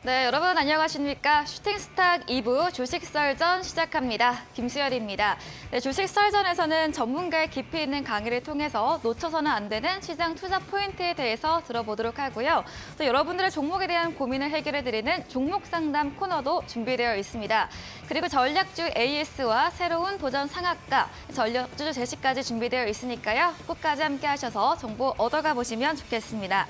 네, 여러분 안녕하십니까? 슈팅스탁 2부 주식 썰전 시작합니다. 김수열입니다. 네, 주식 썰전에서는 전문가의 깊이 있는 강의를 통해서 놓쳐서는 안 되는 시장 투자 포인트에 대해서 들어보도록 하고요. 또 여러분들의 종목에 대한 고민을 해결해드리는 종목 상담 코너도 준비되어 있습니다. 그리고 전략주 AS와 새로운 도전 상한가, 전략주 제시까지 준비되어 있으니까요. 끝까지 함께 하셔서 정보 얻어가 보시면 좋겠습니다.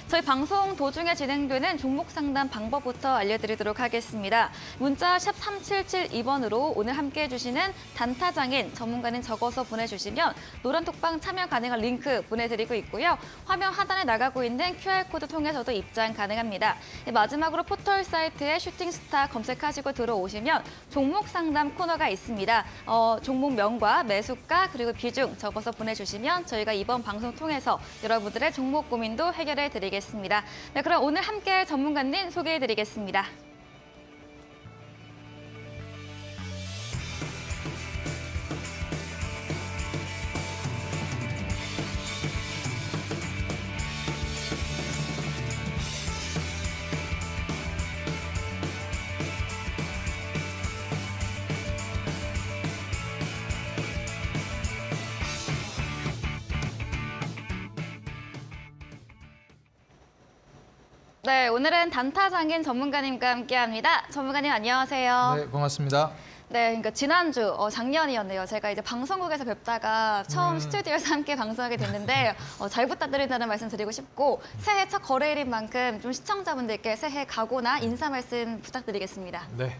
저희 방송 도중에 진행되는 종목 상담 방법부터 알려드리도록 하겠습니다. 문자 샵 3772번으로 오늘 함께해 주시는 단타장인 전문가는 적어서 보내주시면 노란톡방 참여 가능한 링크 보내드리고 있고요. 화면 하단에 나가고 있는 QR코드 통해서도 입장 가능합니다. 마지막으로 포털 사이트에 슈팅스타 검색하시고 들어오시면 종목 상담 코너가 있습니다. 종목명과 매수가 그리고 비중 적어서 보내주시면 저희가 이번 방송 통해서 여러분들의 종목 고민도 해결해 드리겠습니다. 네, 그럼 오늘 함께할 전문가님 소개해드리겠습니다. 네, 오늘은 단타장인 전문가님과 함께합니다. 전문가님 안녕하세요. 네, 반갑습니다. 네, 그러니까 지난주, 작년이었네요. 제가 이제 방송국에서 뵙다가 처음 스튜디오에서 함께 방송하게 됐는데 잘 부탁드린다는 말씀 드리고 싶고 새해 첫 거래일인 만큼 좀 시청자분들께 새해 각오나 인사 말씀 부탁드리겠습니다. 네,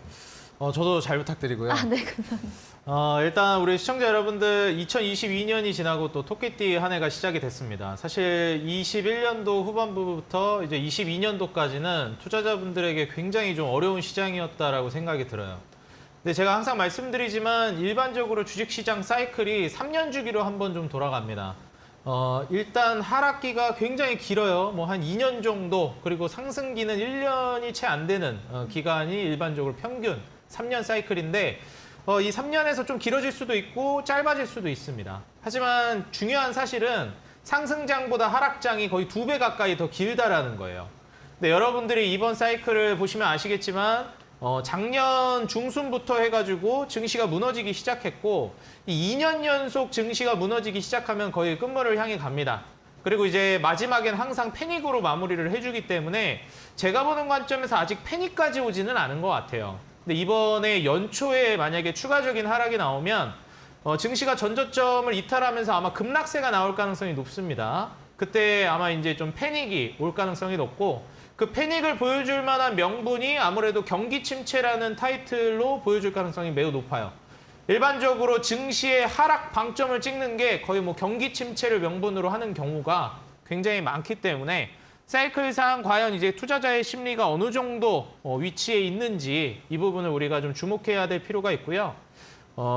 저도 잘 부탁드리고요. 네, 감사합니다. 일단 우리 시청자 여러분들 2022년이 지나고 또 토끼띠 한 해가 시작이 됐습니다. 사실 21년도 후반부부터 이제 22년도까지는 투자자분들에게 굉장히 좀 어려운 시장이었다라고 생각이 들어요. 근데 제가 항상 말씀드리지만 일반적으로 주식시장 사이클이 3년 주기로 한번 좀 돌아갑니다. 일단 하락기가 굉장히 길어요. 뭐 한 2년 정도, 그리고 상승기는 1년이 채 안 되는 기간이 일반적으로 평균 3년 사이클인데 이 3년에서 좀 길어질 수도 있고 짧아질 수도 있습니다. 하지만 중요한 사실은 상승장보다 하락장이 거의 2배 가까이 더 길다라는 거예요. 근데 여러분들이 이번 사이클을 보시면 아시겠지만 작년 중순부터 해가지고 증시가 무너지기 시작했고 이 2년 연속 증시가 무너지기 시작하면 거의 끝물을 향해 갑니다. 그리고 이제 마지막엔 항상 패닉으로 마무리를 해주기 때문에 제가 보는 관점에서 아직 패닉까지 오지는 않은 것 같아요. 근데 이번에 연초에 만약에 추가적인 하락이 나오면 증시가 전저점을 이탈하면서 아마 급락세가 나올 가능성이 높습니다. 그때 아마 이제 좀 패닉이 올 가능성이 높고 그 패닉을 보여줄 만한 명분이 아무래도 경기 침체라는 타이틀로 보여줄 가능성이 매우 높아요. 일반적으로 증시의 하락 방점을 찍는 게 거의 뭐 경기 침체를 명분으로 하는 경우가 굉장히 많기 때문에 사이클상 과연 이제 투자자의 심리가 어느 정도 위치에 있는지 이 부분을 우리가 좀 주목해야 될 필요가 있고요.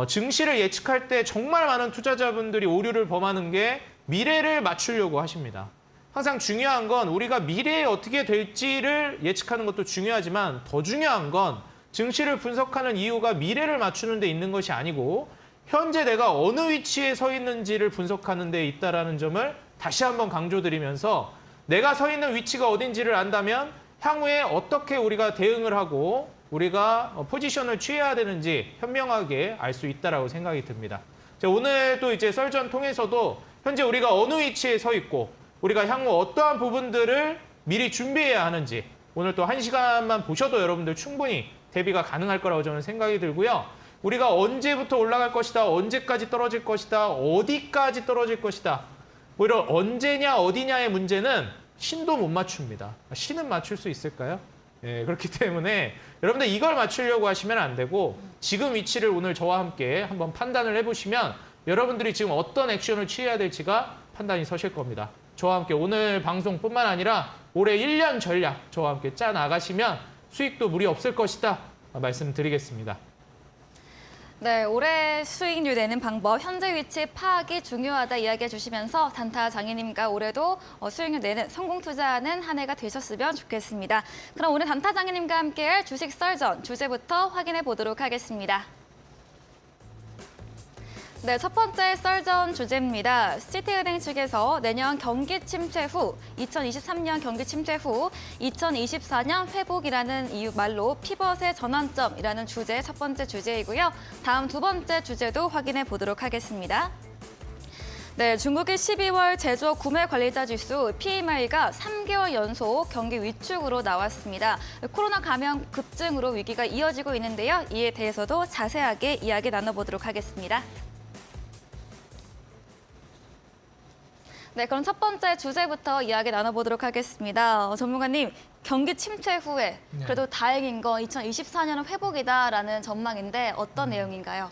증시를 예측할 때 정말 많은 투자자분들이 오류를 범하는 게 미래를 맞추려고 하십니다. 항상 중요한 건 우리가 미래에 어떻게 될지를 예측하는 것도 중요하지만 더 중요한 건 증시를 분석하는 이유가 미래를 맞추는 데 있는 것이 아니고 현재 내가 어느 위치에 서 있는지를 분석하는 데 있다는 점을 다시 한번 강조드리면서 내가 서 있는 위치가 어딘지를 안다면 향후에 어떻게 우리가 대응을 하고 우리가 포지션을 취해야 되는지 현명하게 알 수 있다고 생각이 듭니다. 오늘 또 이제 썰전 통해서도 현재 우리가 어느 위치에 서 있고 우리가 향후 어떠한 부분들을 미리 준비해야 하는지 오늘 또 1시간만 보셔도 여러분들 충분히 대비가 가능할 거라고 저는 생각이 들고요. 우리가 언제부터 올라갈 것이다, 언제까지 떨어질 것이다, 어디까지 떨어질 것이다. 뭐 이런 언제냐 어디냐의 문제는 신도 못 맞춥니다. 신은 맞출 수 있을까요? 예, 그렇기 때문에 여러분들 이걸 맞추려고 하시면 안 되고 지금 위치를 오늘 저와 함께 한번 판단을 해보시면 여러분들이 지금 어떤 액션을 취해야 될지가 판단이 서실 겁니다. 저와 함께 오늘 방송뿐만 아니라 올해 1년 전략 저와 함께 짜 나가시면 수익도 무리 없을 것이다 말씀드리겠습니다. 네, 올해 수익률 내는 방법, 현재 위치 파악이 중요하다 이야기해 주시면서 단타 장인님과 올해도 수익률 내는 성공 투자하는 한 해가 되셨으면 좋겠습니다. 그럼 오늘 단타 장인님과 함께할 주식 썰전 주제부터 확인해 보도록 하겠습니다. 네, 첫 번째 썰전 주제입니다. 시티은행 측에서 내년 경기 침체 후, 2023년 경기 침체 후 2024년 회복이라는 이유 말로 피벗의 전환점이라는 주제 첫 번째 주제이고요. 다음 두 번째 주제도 확인해 보도록 하겠습니다. 네, 중국의 12월 제조업 구매 관리자 지수 PMI가 3개월 연속 경기 위축으로 나왔습니다. 코로나 감염 급증으로 위기가 이어지고 있는데요. 이에 대해서도 자세하게 이야기 나눠보도록 하겠습니다. 네, 그럼 첫 번째 주제부터 이야기 나눠보도록 하겠습니다. 전문가님, 경기 침체 후에 그래도 다행인 건 2024년은 회복이다라는 전망인데 어떤 내용인가요?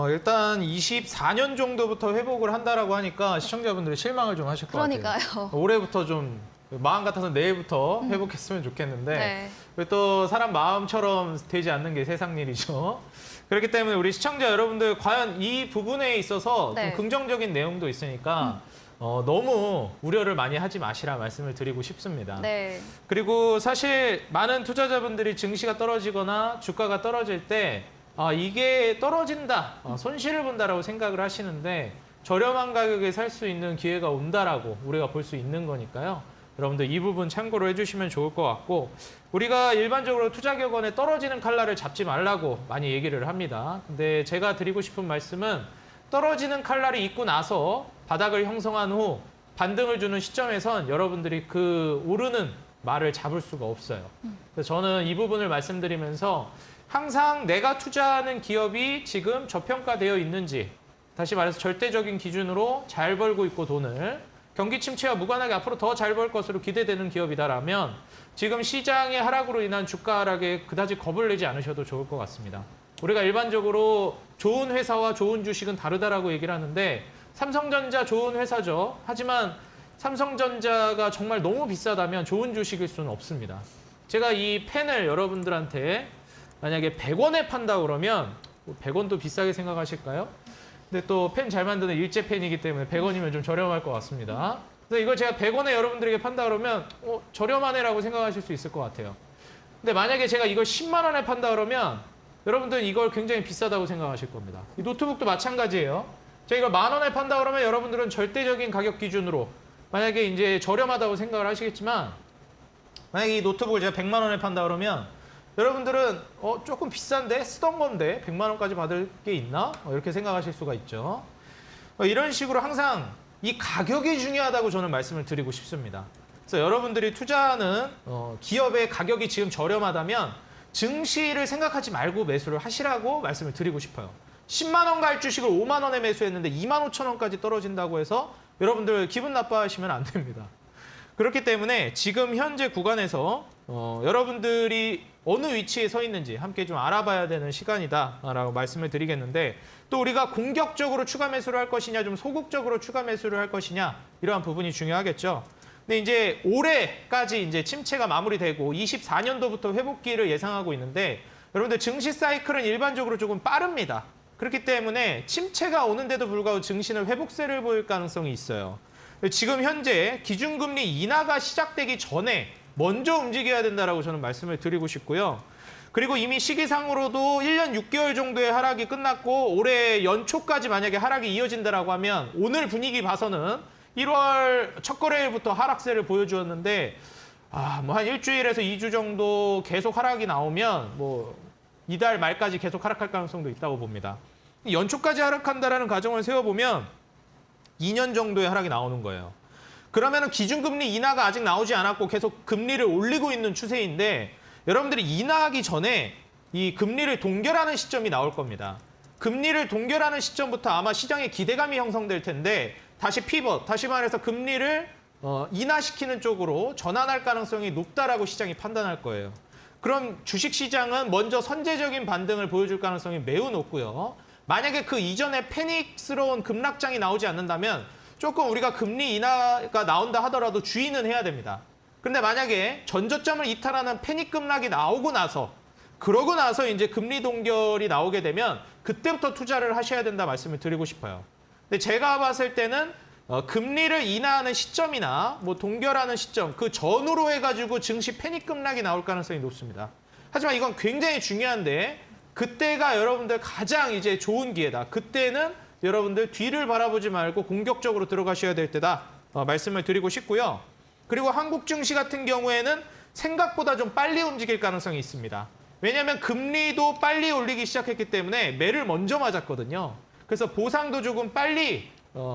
일단 24년 정도부터 회복을 한다라고 하니까 시청자분들이 실망을 좀 하실 것 같아요. 그러니까요. 올해부터 좀 마음 같아서 내일부터 회복했으면 좋겠는데 네. 또 사람 마음처럼 되지 않는 게 세상 일이죠. 그렇기 때문에 우리 시청자 여러분들 과연 이 부분에 있어서 네. 좀 긍정적인 내용도 있으니까 너무 우려를 많이 하지 마시라 말씀을 드리고 싶습니다. 네. 그리고 사실 많은 투자자분들이 증시가 떨어지거나 주가가 떨어질 때 이게 떨어진다, 손실을 본다라고 생각을 하시는데 저렴한 가격에 살 수 있는 기회가 온다라고 우리가 볼 수 있는 거니까요. 여러분들 이 부분 참고로 해주시면 좋을 것 같고 우리가 일반적으로 투자격언에 떨어지는 칼날을 잡지 말라고 많이 얘기를 합니다. 근데 제가 드리고 싶은 말씀은 떨어지는 칼날이 있고 나서 바닥을 형성한 후 반등을 주는 시점에선 여러분들이 그 오르는 말을 잡을 수가 없어요. 그래서 저는 이 부분을 말씀드리면서 항상 내가 투자하는 기업이 지금 저평가되어 있는지 다시 말해서 절대적인 기준으로 잘 벌고 있고 돈을 경기 침체와 무관하게 앞으로 더 잘 벌 것으로 기대되는 기업이다라면 지금 시장의 하락으로 인한 주가 하락에 그다지 겁을 내지 않으셔도 좋을 것 같습니다. 우리가 일반적으로 좋은 회사와 좋은 주식은 다르다라고 얘기를 하는데 삼성전자 좋은 회사죠. 하지만 삼성전자가 정말 너무 비싸다면 좋은 주식일 수는 없습니다. 제가 이 펜을 여러분들한테 만약에 100원에 판다 그러면 100원도 비싸게 생각하실까요? 근데 또 펜 잘 만드는 일제 펜이기 때문에 100원이면 좀 저렴할 것 같습니다. 그래서 이걸 제가 100원에 여러분들에게 판다 그러면 저렴하네라고 생각하실 수 있을 것 같아요. 근데 만약에 제가 이걸 10만 원에 판다 그러면 여러분들은 이걸 굉장히 비싸다고 생각하실 겁니다. 이 노트북도 마찬가지예요. 제가 이걸 10,000원에 판다 그러면 여러분들은 절대적인 가격 기준으로 만약에 이제 저렴하다고 생각을 하시겠지만 만약에 이 노트북을 제가 100만 원에 판다 그러면 여러분들은 조금 비싼데 쓰던 건데 100만 원까지 받을 게 있나? 이렇게 생각하실 수가 있죠. 이런 식으로 항상 이 가격이 중요하다고 저는 말씀을 드리고 싶습니다. 그래서 여러분들이 투자하는 기업의 가격이 지금 저렴하다면 증시를 생각하지 말고 매수를 하시라고 말씀을 드리고 싶어요. 10만 원 갈 주식을 5만 원에 매수했는데 2만 5천 원까지 떨어진다고 해서 여러분들 기분 나빠하시면 안 됩니다. 그렇기 때문에 지금 현재 구간에서 여러분들이 어느 위치에 서 있는지 함께 좀 알아봐야 되는 시간이다라고 말씀을 드리겠는데 또 우리가 공격적으로 추가 매수를 할 것이냐 좀 소극적으로 추가 매수를 할 것이냐 이러한 부분이 중요하겠죠. 근데 이제 올해까지 이제 침체가 마무리되고 24년도부터 회복기를 예상하고 있는데 여러분들 증시 사이클은 일반적으로 조금 빠릅니다. 그렇기 때문에 침체가 오는데도 불구하고 증시는 회복세를 보일 가능성이 있어요. 지금 현재 기준금리 인하가 시작되기 전에 먼저 움직여야 된다라고 저는 말씀을 드리고 싶고요. 그리고 이미 시기상으로도 1년 6개월 정도의 하락이 끝났고 올해 연초까지 만약에 하락이 이어진다라고 하면 오늘 분위기 봐서는 1월 첫 거래일부터 하락세를 보여주었는데 뭐 한 일주일에서 2주 정도 계속 하락이 나오면 뭐 이달 말까지 계속 하락할 가능성도 있다고 봅니다. 연초까지 하락한다라는 가정을 세워보면 2년 정도의 하락이 나오는 거예요. 그러면 기준금리 인하가 아직 나오지 않았고 계속 금리를 올리고 있는 추세인데 여러분들이 인하하기 전에 이 금리를 동결하는 시점이 나올 겁니다. 금리를 동결하는 시점부터 아마 시장에 기대감이 형성될 텐데 다시 피벗, 다시 말해서 금리를 인하시키는 쪽으로 전환할 가능성이 높다라고 시장이 판단할 거예요. 그럼 주식시장은 먼저 선제적인 반등을 보여줄 가능성이 매우 높고요. 만약에 그 이전에 패닉스러운 급락장이 나오지 않는다면 조금 우리가 금리 인하가 나온다 하더라도 주의는 해야 됩니다. 그런데 만약에 전저점을 이탈하는 패닉 급락이 나오고 나서 그러고 나서 이제 금리 동결이 나오게 되면 그때부터 투자를 하셔야 된다 말씀을 드리고 싶어요. 근데 제가 봤을 때는 금리를 인하하는 시점이나 뭐 동결하는 시점 그 전후로 해가지고 증시 패닉 급락이 나올 가능성이 높습니다. 하지만 이건 굉장히 중요한데 그때가 여러분들 가장 이제 좋은 기회다. 그때는 여러분들 뒤를 바라보지 말고 공격적으로 들어가셔야 될 때다 말씀을 드리고 싶고요. 그리고 한국 증시 같은 경우에는 생각보다 좀 빨리 움직일 가능성이 있습니다. 왜냐하면 금리도 빨리 올리기 시작했기 때문에 매를 먼저 맞았거든요. 그래서 보상도 조금 빨리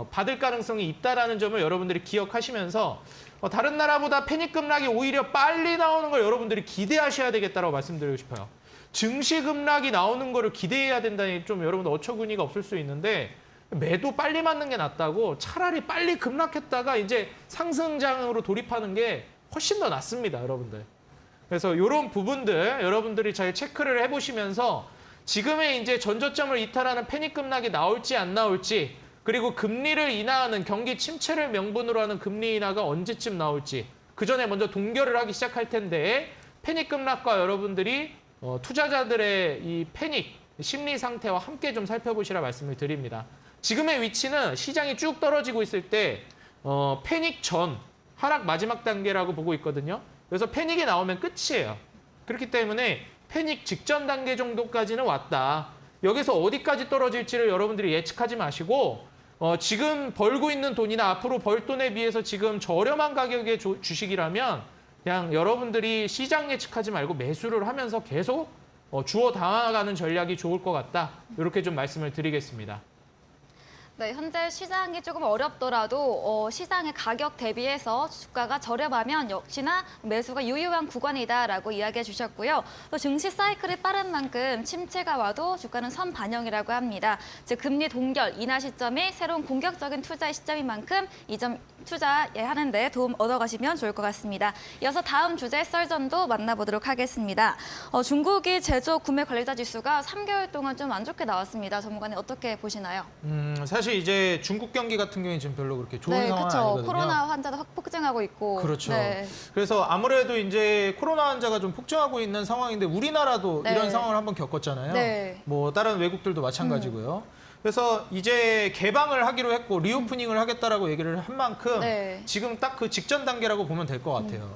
받을 가능성이 있다는 점을 여러분들이 기억하시면서 다른 나라보다 패닉 급락이 오히려 빨리 나오는 걸 여러분들이 기대하셔야 되겠다고 말씀드리고 싶어요. 증시 급락이 나오는 거를 기대해야 된다니 좀 여러분들 어처구니가 없을 수 있는데 매도 빨리 맞는 게 낫다고 차라리 빨리 급락했다가 이제 상승장으로 돌입하는 게 훨씬 더 낫습니다, 여러분들. 그래서 이런 부분들 여러분들이 잘 체크를 해보시면서 지금의 이제 전저점을 이탈하는 패닉 급락이 나올지 안 나올지 그리고 금리를 인하하는 경기 침체를 명분으로 하는 금리 인하가 언제쯤 나올지 그 전에 먼저 동결을 하기 시작할 텐데 패닉 급락과 여러분들이 투자자들의 이 패닉 심리 상태와 함께 좀 살펴보시라 말씀을 드립니다. 지금의 위치는 시장이 쭉 떨어지고 있을 때 패닉 전 하락 마지막 단계라고 보고 있거든요. 그래서 패닉이 나오면 끝이에요. 그렇기 때문에 패닉 직전 단계 정도까지는 왔다. 여기서 어디까지 떨어질지를 여러분들이 예측하지 마시고 지금 벌고 있는 돈이나 앞으로 벌 돈에 비해서 지금 저렴한 가격의 주식이라면 그냥 여러분들이 시장 예측하지 말고 매수를 하면서 계속 주워 담아가는 전략이 좋을 것 같다. 이렇게 좀 말씀을 드리겠습니다. 네, 현재 시장이 조금 어렵더라도 시장의 가격 대비해서 주가가 저렴하면 역시나 매수가 유효한 구간이다라고 이야기해 주셨고요. 또 증시 사이클이 빠른 만큼 침체가 와도 주가는 선반영이라고 합니다. 즉 금리 동결 인하 시점이 새로운 공격적인 투자의 시점인 만큼 이 점 투자하는 데 도움 얻어가시면 좋을 것 같습니다. 이어서 다음 주제 썰전도 만나보도록 하겠습니다. 중국이 제조 구매 관리자 지수가 3개월 동안 좀 안 좋게 나왔습니다. 전문가님 어떻게 보시나요? 사실 이제 중국 경기 같은 경우에 지금 별로 그렇게 좋은 네, 상황은 그렇죠. 아니거든요. 코로나 환자도 확 폭증하고 있고. 그렇죠. 네. 그래서 아무래도 이제 코로나 환자가 좀 폭증하고 있는 상황인데 우리나라도 네. 이런 상황을 한번 겪었잖아요. 네. 뭐 다른 외국들도 마찬가지고요. 그래서 이제 개방을 하기로 했고 리오프닝을 하겠다라고 얘기를 한 만큼 네. 지금 딱 그 직전 단계라고 보면 될 것 같아요.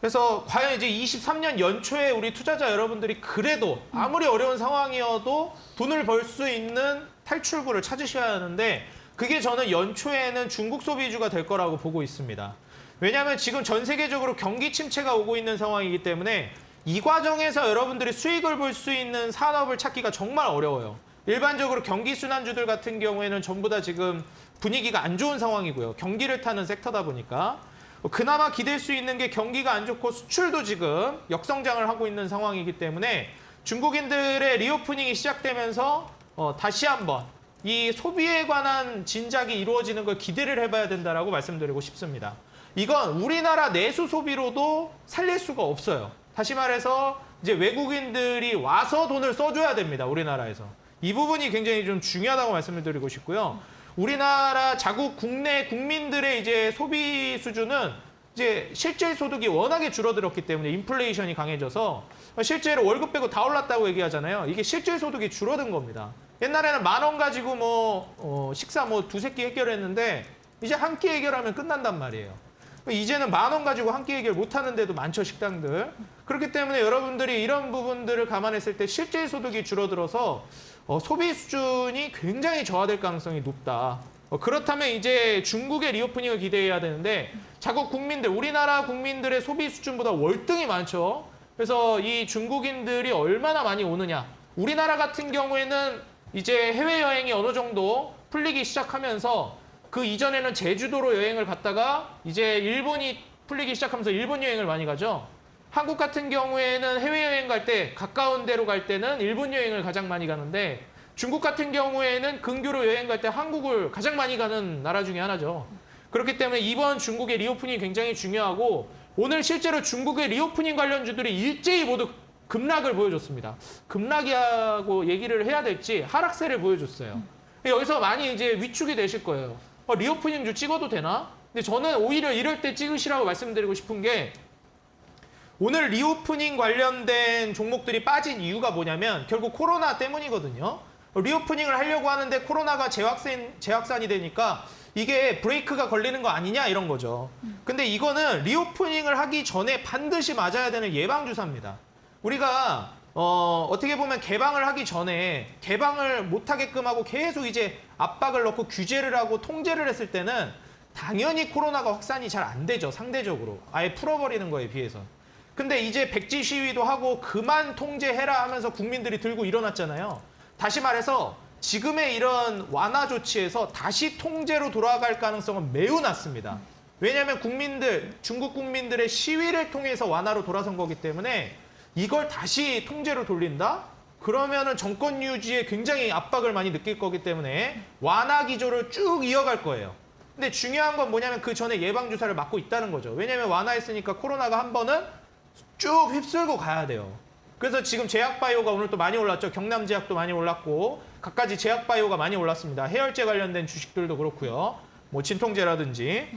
그래서 과연 이제 23년 연초에 우리 투자자 여러분들이 그래도 아무리 어려운 상황이어도 돈을 벌 수 있는 탈출구를 찾으셔야 하는데 그게 저는 연초에는 중국 소비주가 될 거라고 보고 있습니다. 왜냐하면 지금 전 세계적으로 경기 침체가 오고 있는 상황이기 때문에 이 과정에서 여러분들이 수익을 볼 수 있는 산업을 찾기가 정말 어려워요. 일반적으로 경기 순환주들 같은 경우에는 전부 다 지금 분위기가 안 좋은 상황이고요. 경기를 타는 섹터다 보니까 그나마 기댈 수 있는 게 경기가 안 좋고 수출도 지금 역성장을 하고 있는 상황이기 때문에 중국인들의 리오프닝이 시작되면서 다시 한번 이 소비에 관한 진작이 이루어지는 걸 기대를 해봐야 된다라고 말씀드리고 싶습니다. 이건 우리나라 내수 소비로도 살릴 수가 없어요. 다시 말해서 이제 외국인들이 와서 돈을 써줘야 됩니다. 우리나라에서. 이 부분이 굉장히 좀 중요하다고 말씀을 드리고 싶고요. 우리나라 자국 국내 국민들의 이제 소비 수준은 이제 실질 소득이 워낙에 줄어들었기 때문에 인플레이션이 강해져서 실제로 월급 빼고 다 올랐다고 얘기하잖아요. 이게 실질 소득이 줄어든 겁니다. 옛날에는 10,000원 가지고 식사 두세 끼 해결했는데 이제 한 끼 해결하면 끝난단 말이에요. 이제는 10,000원 가지고 한 끼 해결 못 하는 데도 많죠, 식당들. 그렇기 때문에 여러분들이 이런 부분들을 감안했을 때 실질 소득이 줄어들어서 소비 수준이 굉장히 저하될 가능성이 높다. 그렇다면 이제 중국의 리오프닝을 기대해야 되는데 자국 국민들, 우리나라 국민들의 소비 수준보다 월등히 많죠. 그래서 이 중국인들이 얼마나 많이 오느냐. 우리나라 같은 경우에는 이제 해외여행이 어느 정도 풀리기 시작하면서 그 이전에는 제주도로 여행을 갔다가 이제 일본이 풀리기 시작하면서 일본 여행을 많이 가죠. 한국 같은 경우에는 해외여행 갈 때 가까운 데로 갈 때는 일본 여행을 가장 많이 가는데 중국 같은 경우에는 근교로 여행 갈 때 한국을 가장 많이 가는 나라 중에 하나죠. 그렇기 때문에 이번 중국의 리오프닝이 굉장히 중요하고 오늘 실제로 중국의 리오프닝 관련주들이 일제히 모두 급락을 보여줬습니다. 급락이라고 얘기를 해야 될지 하락세를 보여줬어요. 여기서 많이 이제 위축이 되실 거예요. 리오프닝주 찍어도 되나? 근데 저는 오히려 이럴 때 찍으시라고 말씀드리고 싶은 게 오늘 리오프닝 관련된 종목들이 빠진 이유가 뭐냐면 결국 코로나 때문이거든요. 리오프닝을 하려고 하는데 코로나가 재확산이 되니까 이게 브레이크가 걸리는 거 아니냐 이런 거죠. 근데 이거는 리오프닝을 하기 전에 반드시 맞아야 되는 예방주사입니다. 우리가 어떻게 보면 개방을 하기 전에 개방을 못하게끔 하고 계속 이제 압박을 넣고 규제를 하고 통제를 했을 때는 당연히 코로나가 확산이 잘 안 되죠. 상대적으로. 아예 풀어버리는 거에 비해서. 근데 이제 백지 시위도 하고 그만 통제해라 하면서 국민들이 들고 일어났잖아요. 다시 말해서 지금의 이런 완화 조치에서 다시 통제로 돌아갈 가능성은 매우 낮습니다. 왜냐하면 중국 국민들의 시위를 통해서 완화로 돌아선 거기 때문에 이걸 다시 통제로 돌린다? 그러면은 정권 유지에 굉장히 압박을 많이 느낄 거기 때문에 완화 기조를 쭉 이어갈 거예요. 근데 중요한 건 뭐냐면 그 전에 예방주사를 맞고 있다는 거죠. 왜냐하면 완화했으니까 코로나가 한 번은 쭉 휩쓸고 가야 돼요. 그래서 지금 제약바이오가 오늘 또 많이 올랐죠. 경남제약도 많이 올랐고 갖가지 제약바이오가 많이 올랐습니다. 해열제 관련된 주식들도 그렇고요. 뭐 진통제라든지.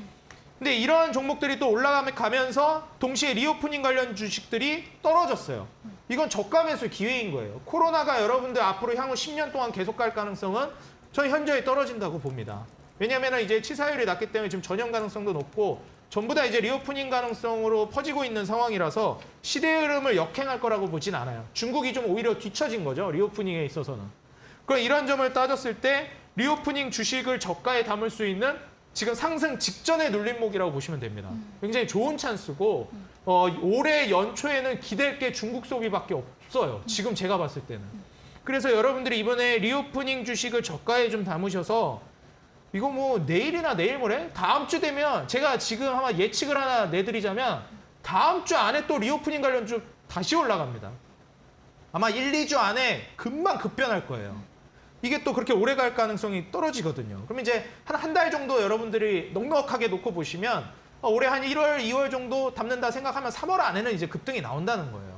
근데 이런 종목들이 또 올라가면서 동시에 리오프닝 관련 주식들이 떨어졌어요. 이건 저가 매수 기회인 거예요. 코로나가 여러분들 앞으로 향후 10년 동안 계속 갈 가능성은 저는 현저히 떨어진다고 봅니다. 왜냐하면 이제 치사율이 낮기 때문에 지금 전염 가능성도 높고 전부 다 이제 리오프닝 가능성으로 퍼지고 있는 상황이라서 시대의 흐름을 역행할 거라고 보진 않아요. 중국이 좀 오히려 뒤처진 거죠. 리오프닝에 있어서는. 그럼 이런 점을 따졌을 때 리오프닝 주식을 저가에 담을 수 있는 지금 상승 직전의 눌림목이라고 보시면 됩니다. 굉장히 좋은 찬스고 올해 연초에는 기댈 게 중국 소비밖에 없어요. 지금 제가 봤을 때는. 그래서 여러분들이 이번에 리오프닝 주식을 저가에 좀 담으셔서 이거 뭐 내일이나 내일 모레 다음 주 되면 제가 지금 아마 예측을 하나 내드리자면 다음 주 안에 또 리오프닝 관련 주 다시 올라갑니다. 아마 1, 2주 안에 금방 급변할 거예요. 이게 또 그렇게 오래 갈 가능성이 떨어지거든요. 그럼 이제 한 달 정도 여러분들이 넉넉하게 놓고 보시면 올해 한 1월, 2월 정도 담는다 생각하면 3월 안에는 이제 급등이 나온다는 거예요.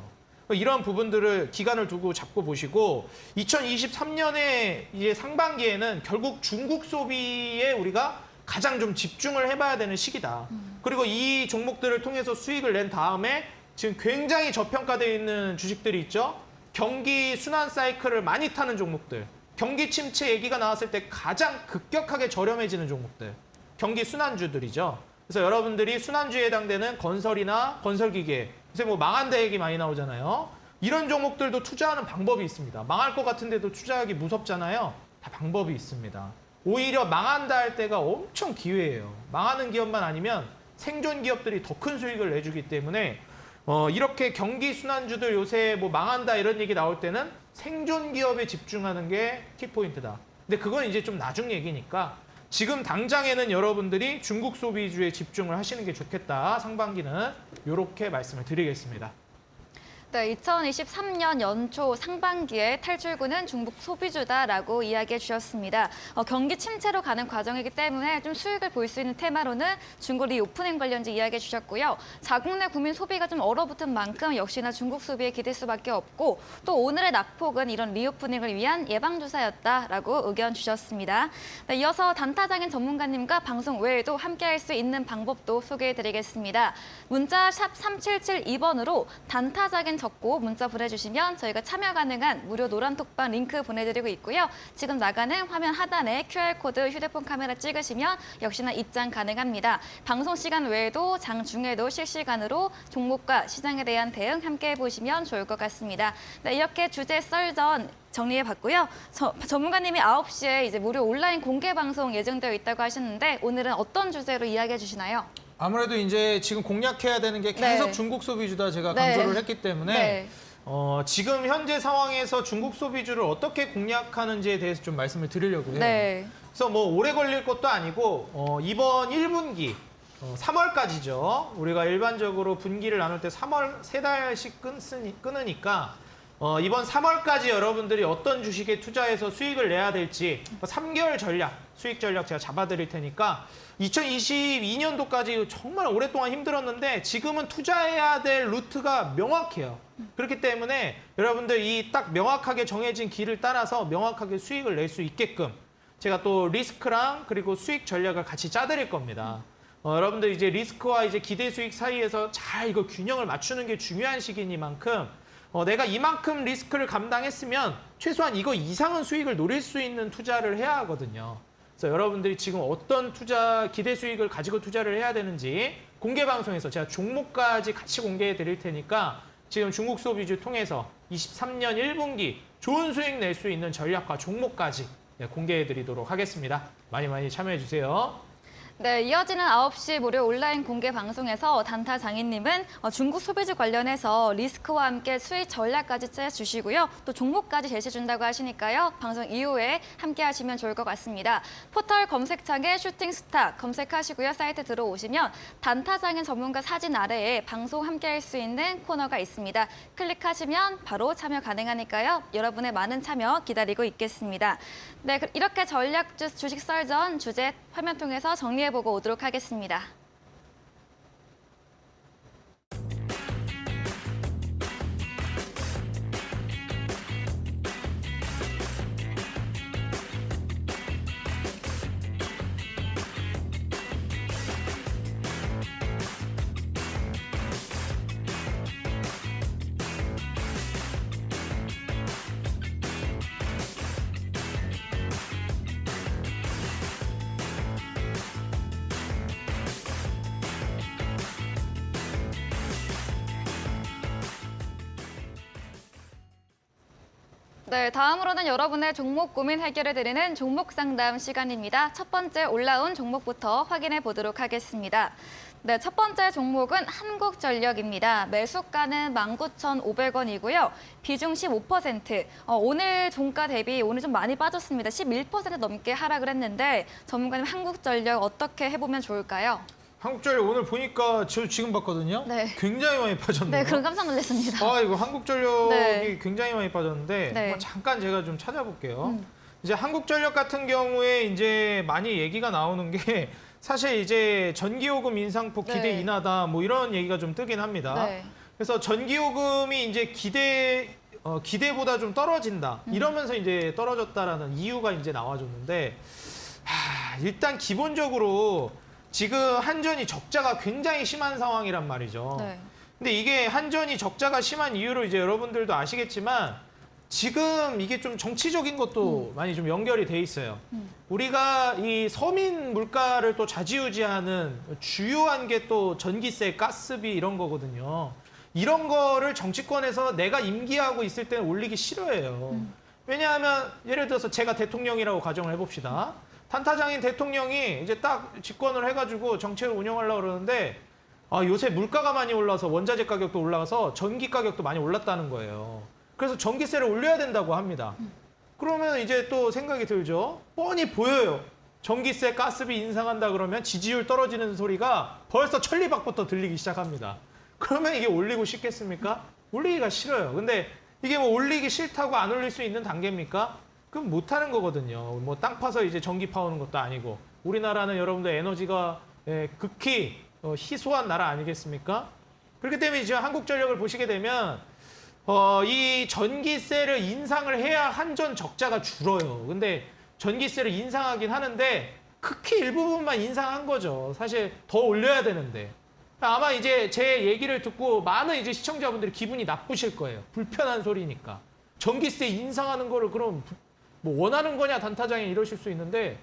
이런 부분들을 기간을 두고 잡고 보시고 2023년에 이제 상반기에는 결국 중국 소비에 우리가 가장 좀 집중을 해봐야 되는 시기다. 그리고 이 종목들을 통해서 수익을 낸 다음에 지금 굉장히 저평가되어 있는 주식들이 있죠. 경기 순환 사이클을 많이 타는 종목들. 경기 침체 얘기가 나왔을 때 가장 급격하게 저렴해지는 종목들. 경기 순환주들이죠. 그래서 여러분들이 순환주에 해당되는 건설이나 건설기계, 요새 뭐 망한다 얘기 많이 나오잖아요. 이런 종목들도 투자하는 방법이 있습니다. 망할 것 같은데도 투자하기 무섭잖아요. 다 방법이 있습니다. 오히려 망한다 할 때가 엄청 기회예요. 망하는 기업만 아니면 생존 기업들이 더 큰 수익을 내주기 때문에 이렇게 경기 순환주들 요새 뭐 망한다 이런 얘기 나올 때는 생존 기업에 집중하는 게 키포인트다. 근데 그건 이제 좀 나중 얘기니까 지금 당장에는 여러분들이 중국 소비주에 집중을 하시는 게 좋겠다. 상반기는 이렇게 말씀을 드리겠습니다. 네, 2023년 연초 상반기에 탈출구는 중국 소비주다라고 이야기해 주셨습니다. 경기 침체로 가는 과정이기 때문에 좀 수익을 볼 수 있는 테마로는 중국 리오프닝 관련주 이야기해 주셨고요. 자국 내 국민 소비가 좀 얼어붙은 만큼 역시나 중국 소비에 기댈 수밖에 없고 또 오늘의 낙폭은 이런 리오프닝을 위한 예방주사였다라고 의견 주셨습니다. 네, 이어서 단타장인 전문가님과 방송 외에도 함께할 수 있는 방법도 소개해 드리겠습니다. 문자 샵 3772번으로 단타장인 적고 문자 보내주시면 저희가 참여 가능한 무료 노란톡방 링크 보내드리고 있고요. 지금 나가는 화면 하단에 QR코드 휴대폰 카메라 찍으시면 역시나 입장 가능합니다. 방송 시간 외에도 장중에도 실시간으로 종목과 시장에 대한 대응 함께 해보시면 좋을 것 같습니다. 네, 이렇게 주제 썰전 정리해봤고요. 전문가님이 9시에 이제 무료 온라인 공개 방송 예정되어 있다고 하셨는데 오늘은 어떤 주제로 이야기해 주시나요? 아무래도 이제 지금 공략해야 되는 게 계속 네. 중국 소비주다 제가 강조를 네. 했기 때문에 네. 지금 현재 상황에서 중국 소비주를 어떻게 공략하는지에 대해서 좀 말씀을 드리려고 해요. 네. 그래서 뭐 오래 걸릴 것도 아니고 이번 1분기 3월까지죠. 우리가 일반적으로 분기를 나눌 때 3월 3달씩 끊으니까 이번 3월까지 여러분들이 어떤 주식에 투자해서 수익을 내야 될지 3개월 전략, 수익 전략 제가 잡아드릴 테니까 2022년도까지 정말 오랫동안 힘들었는데 지금은 투자해야 될 루트가 명확해요. 그렇기 때문에 여러분들 이 딱 명확하게 정해진 길을 따라서 명확하게 수익을 낼 수 있게끔 제가 또 리스크랑 그리고 수익 전략을 같이 짜드릴 겁니다. 여러분들 이제 리스크와 이제 기대 수익 사이에서 잘 이거 균형을 맞추는 게 중요한 시기니만큼 내가 이만큼 리스크를 감당했으면 최소한 이거 이상은 수익을 노릴 수 있는 투자를 해야 하거든요. 그래서 여러분들이 지금 어떤 투자, 기대 수익을 가지고 투자를 해야 되는지 공개 방송에서 제가 종목까지 같이 공개해 드릴 테니까 지금 중국 수업 위주 통해서 23년 1분기 좋은 수익 낼 수 있는 전략과 종목까지 공개해드리도록 하겠습니다. 많이 많이 참여해주세요. 네, 이어지는 9시 무료 온라인 공개 방송에서 단타 장인님은 중국 소비주 관련해서 리스크와 함께 수익 전략까지 짜주시고요. 또 종목까지 제시해준다고 하시니까요. 방송 이후에 함께 하시면 좋을 것 같습니다. 포털 검색창에 슈팅스타 검색하시고요. 사이트 들어오시면 단타 장인 전문가 사진 아래에 방송 함께 할 수 있는 코너가 있습니다. 클릭하시면 바로 참여 가능하니까요. 여러분의 많은 참여 기다리고 있겠습니다. 네, 이렇게 전략 주식 썰전 주제 화면 통해서 정리해보고 오도록 하겠습니다. 네, 다음으로는 여러분의 종목 고민 해결해드리는 종목 상담 시간입니다. 첫 번째 올라온 종목부터 확인해 보도록 하겠습니다. 네, 첫 번째 종목은 한국전력입니다. 매수가는 19,500원이고요. 비중 15%. 오늘 종가 대비 오늘 좀 많이 빠졌습니다. 11% 넘게 하락을 했는데 전문가님 한국전력 어떻게 해보면 좋을까요? 한국전력 오늘 보니까 저 지금 봤거든요. 네. 굉장히 많이 빠졌네요. 네, 그럼 깜짝 놀랐습니다. 아, 이거 한국전력이 네. 굉장히 많이 빠졌는데 네. 한번 잠깐 제가 좀 찾아볼게요. 이제 한국전력 같은 경우에 이제 많이 얘기가 나오는 게 사실 이제 전기요금 인상폭 기대 네. 인하다 뭐 이런 얘기가 좀 뜨긴 합니다. 네. 그래서 전기요금이 이제 기대보다 좀 떨어진다 이러면서 이제 떨어졌다라는 이유가 이제 나와줬는데 일단 기본적으로 지금 한전이 적자가 굉장히 심한 상황이란 말이죠. 네. 근데 이게 한전이 적자가 심한 이유로 이제 여러분들도 아시겠지만 지금 이게 좀 정치적인 것도 많이 좀 연결이 돼 있어요. 우리가 이 서민 물가를 또 좌지우지하는 주요한 게 또 전기세, 가스비 이런 거거든요. 이런 거를 정치권에서 내가 임기하고 있을 때는 올리기 싫어해요. 왜냐하면 예를 들어서 제가 대통령이라고 가정을 해봅시다. 단타장인 대통령이 이제 딱 집권을 해가지고 정책을 운영하려고 그러는데 요새 물가가 많이 올라서 원자재 가격도 올라가서 전기 가격도 많이 올랐다는 거예요. 그래서 전기세를 올려야 된다고 합니다. 그러면 이제 또 생각이 들죠. 뻔히 보여요. 전기세, 가스비 인상한다 그러면 지지율 떨어지는 소리가 벌써 천리박부터 들리기 시작합니다. 그러면 이게 올리고 싶겠습니까? 올리기가 싫어요. 근데 이게 뭐 올리기 싫다고 안 올릴 수 있는 단계입니까? 그럼 못하는 거거든요. 뭐 땅 파서 이제 전기 파오는 것도 아니고 우리나라는 여러분들 에너지가 극히 희소한 나라 아니겠습니까? 그렇기 때문에 지금 한국전력을 보시게 되면 이 전기세를 인상을 해야 한전 적자가 줄어요. 근데 전기세를 인상하긴 하는데 극히 일부분만 인상한 거죠. 사실 더 올려야 되는데. 아마 이제 제 얘기를 듣고 많은 이제 시청자분들이 기분이 나쁘실 거예요. 불편한 소리니까. 전기세 인상하는 거를 그럼 뭐 원하는 거냐 단타장이 이러실 수 있는데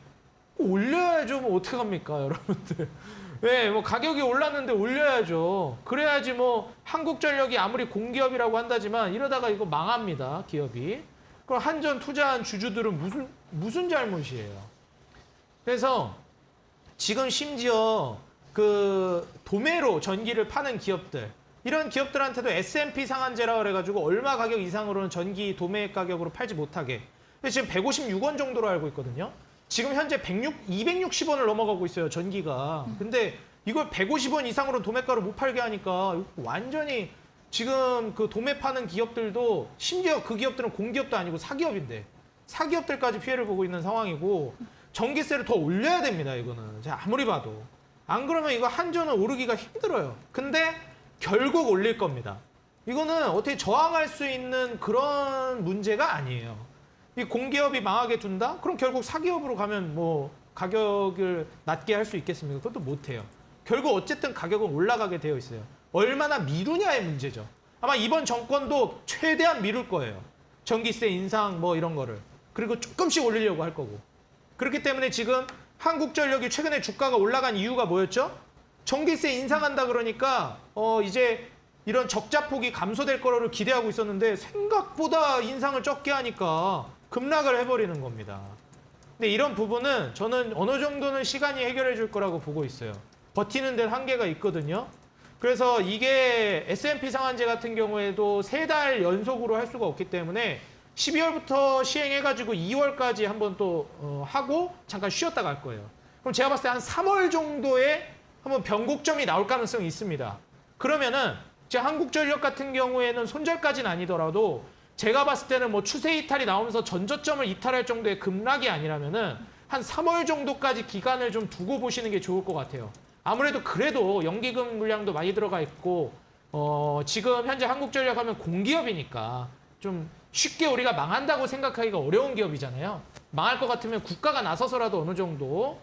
올려야죠. 뭐 어떡합니까 여러분들. 네, 뭐 가격이 올랐는데 올려야죠. 그래야지 뭐 한국전력이 아무리 공기업이라고 한다지만 이러다가 이거 망합니다. 기업이. 그럼 한전 투자한 주주들은 무슨 잘못이에요. 그래서 지금 심지어 그 도매로 전기를 파는 기업들 이런 기업들한테도 S&P 상한제라 그래가지고 얼마 가격 이상으로는 전기 도매 가격으로 팔지 못하게. 근데 지금 156원 정도로 알고 있거든요. 지금 현재 260원을 넘어가고 있어요, 전기가. 근데 이걸 150원 이상으로 도매가로 못 팔게 하니까 완전히 지금 그 도매 파는 기업들도 심지어 그 기업들은 공기업도 아니고 사기업인데 사기업들까지 피해를 보고 있는 상황이고 전기세를 더 올려야 됩니다, 이거는. 제가 아무리 봐도. 안 그러면 이거 한전은 오르기가 힘들어요. 근데 결국 올릴 겁니다. 이거는 어떻게 저항할 수 있는 그런 문제가 아니에요. 이 공기업이 망하게 둔다? 그럼 결국 사기업으로 가면 뭐 가격을 낮게 할 수 있겠습니까? 그것도 못해요. 결국 어쨌든 가격은 올라가게 되어 있어요. 얼마나 미루냐의 문제죠. 아마 이번 정권도 최대한 미룰 거예요. 전기세 인상 뭐 이런 거를. 그리고 조금씩 올리려고 할 거고. 그렇기 때문에 지금 한국전력이 최근에 주가가 올라간 이유가 뭐였죠? 전기세 인상한다 그러니까 이제 이런 적자폭이 감소될 거를 기대하고 있었는데 생각보다 인상을 적게 하니까 급락을 해버리는 겁니다. 근데 이런 부분은 저는 어느 정도는 시간이 해결해 줄 거라고 보고 있어요. 버티는 데는 한계가 있거든요. 그래서 이게 S&P 상한제 같은 경우에도 3달 연속으로 할 수가 없기 때문에 12월부터 시행해가지고 2월까지 한번 또 하고 잠깐 쉬었다 갈 거예요. 그럼 제가 봤을 때 한 3월 정도에 한번 변곡점이 나올 가능성이 있습니다. 그러면은 제 한국전력 같은 경우에는 손절까지는 아니더라도 제가 봤을 때는 뭐 추세 이탈이 나오면서 전저점을 이탈할 정도의 급락이 아니라면은 한 3월 정도까지 기간을 좀 두고 보시는 게 좋을 것 같아요. 아무래도 그래도 연기금 물량도 많이 들어가 있고 지금 현재 한국전력 하면 공기업이니까 좀 쉽게 우리가 망한다고 생각하기가 어려운 기업이잖아요. 망할 것 같으면 국가가 나서서라도 어느 정도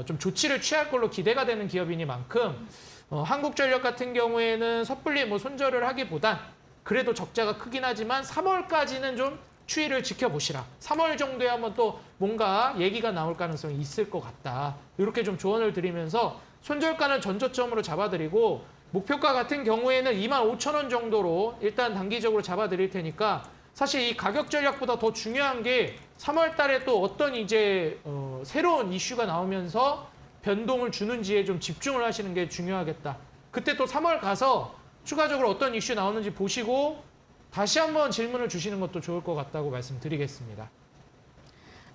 좀 조치를 취할 걸로 기대가 되는 기업이니만큼 한국전력 같은 경우에는 섣불리 뭐 손절을 하기보단 그래도 적자가 크긴 하지만 3월까지는 좀 추이를 지켜보시라. 3월 정도에 한번 또 뭔가 얘기가 나올 가능성이 있을 것 같다. 이렇게 좀 조언을 드리면서 손절가는 전저점으로 잡아드리고 목표가 같은 경우에는 25,000원 정도로 일단 단기적으로 잡아드릴 테니까 사실 이 가격 전략보다 더 중요한 게 3월 달에 또 어떤 이제 새로운 이슈가 나오면서 변동을 주는지에 좀 집중을 하시는 게 중요하겠다. 그때 또 3월 가서 추가적으로 어떤 이슈 나오는지 보시고 다시 한번 질문을 주시는 것도 좋을 것 같다고 말씀드리겠습니다.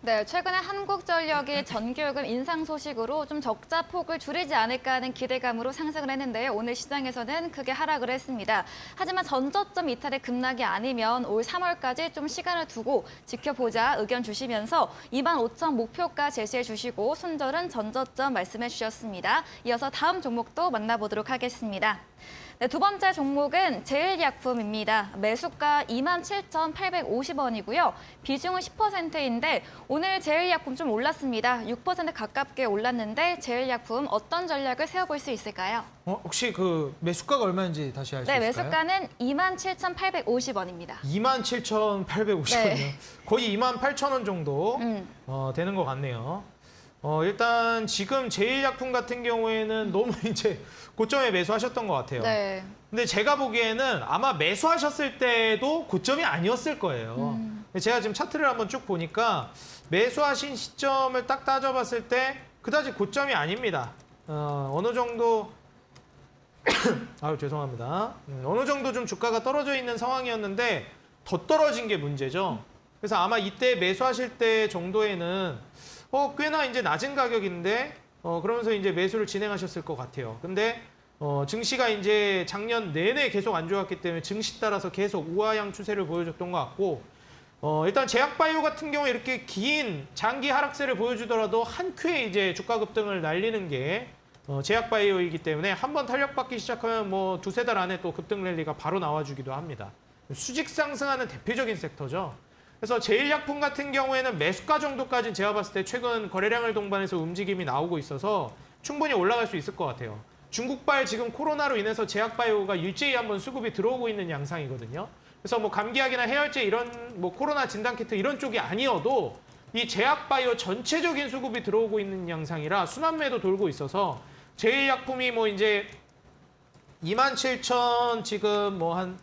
네, 최근에 한국전력이 전기요금 인상 소식으로 좀 적자 폭을 줄이지 않을까 하는 기대감으로 상승을 했는데요. 오늘 시장에서는 크게 하락을 했습니다. 하지만 전저점 이탈의 급락이 아니면 올 3월까지 좀 시간을 두고 지켜보자 의견 주시면서 25,000 목표가 제시해 주시고 손절은 전저점 말씀해 주셨습니다. 이어서 다음 종목도 만나보도록 하겠습니다. 네, 두 번째 종목은 제일약품입니다. 매수가 27,850원이고요. 비중은 10%인데 오늘 제일약품 좀 올랐습니다. 6% 가깝게 올랐는데 제일약품 어떤 전략을 세워볼 수 있을까요? 혹시 그 매수가가 얼마인지 다시 알 수 네, 있을까요? 매수가는 27,850원입니다. 27,850원이요. 네. 거의 28,000원 정도 되는 것 같네요. 일단 지금 제일약품 같은 경우에는 너무 이제 고점에 매수하셨던 것 같아요. 네. 근데 제가 보기에는 아마 매수하셨을 때도 고점이 아니었을 거예요. 제가 지금 차트를 한번 쭉 보니까 매수하신 시점을 딱 따져봤을 때 그다지 고점이 아닙니다. 어느 정도 아유 죄송합니다. 어느 정도 좀 주가가 떨어져 있는 상황이었는데 더 떨어진 게 문제죠. 그래서 아마 이때 매수하실 때 정도에는 꽤나 이제 낮은 가격인데 그러면서 이제 매수를 진행하셨을 것 같아요. 근데 증시가 이제 작년 내내 계속 안 좋았기 때문에 증시 따라서 계속 우하향 추세를 보여줬던 것 같고 일단 제약바이오 같은 경우에 이렇게 긴 장기 하락세를 보여주더라도 한 큐에 이제 주가 급등을 날리는 게 제약바이오이기 때문에 한번 탄력받기 시작하면 뭐 두세 달 안에 또 급등 랠리가 바로 나와주기도 합니다. 수직 상승하는 대표적인 섹터죠. 그래서 제일약품 같은 경우에는 매수가 정도까지는 제가 봤을 때 최근 거래량을 동반해서 움직임이 나오고 있어서 충분히 올라갈 수 있을 것 같아요. 중국발 지금 코로나로 인해서 제약바이오가 일제히 한번 수급이 들어오고 있는 양상이거든요. 그래서 뭐 감기약이나 해열제 이런 뭐 코로나 진단키트 이런 쪽이 아니어도 이 제약바이오 전체적인 수급이 들어오고 있는 양상이라 순환매도 돌고 있어서 제일약품이 뭐 이제 27,000 지금 뭐 한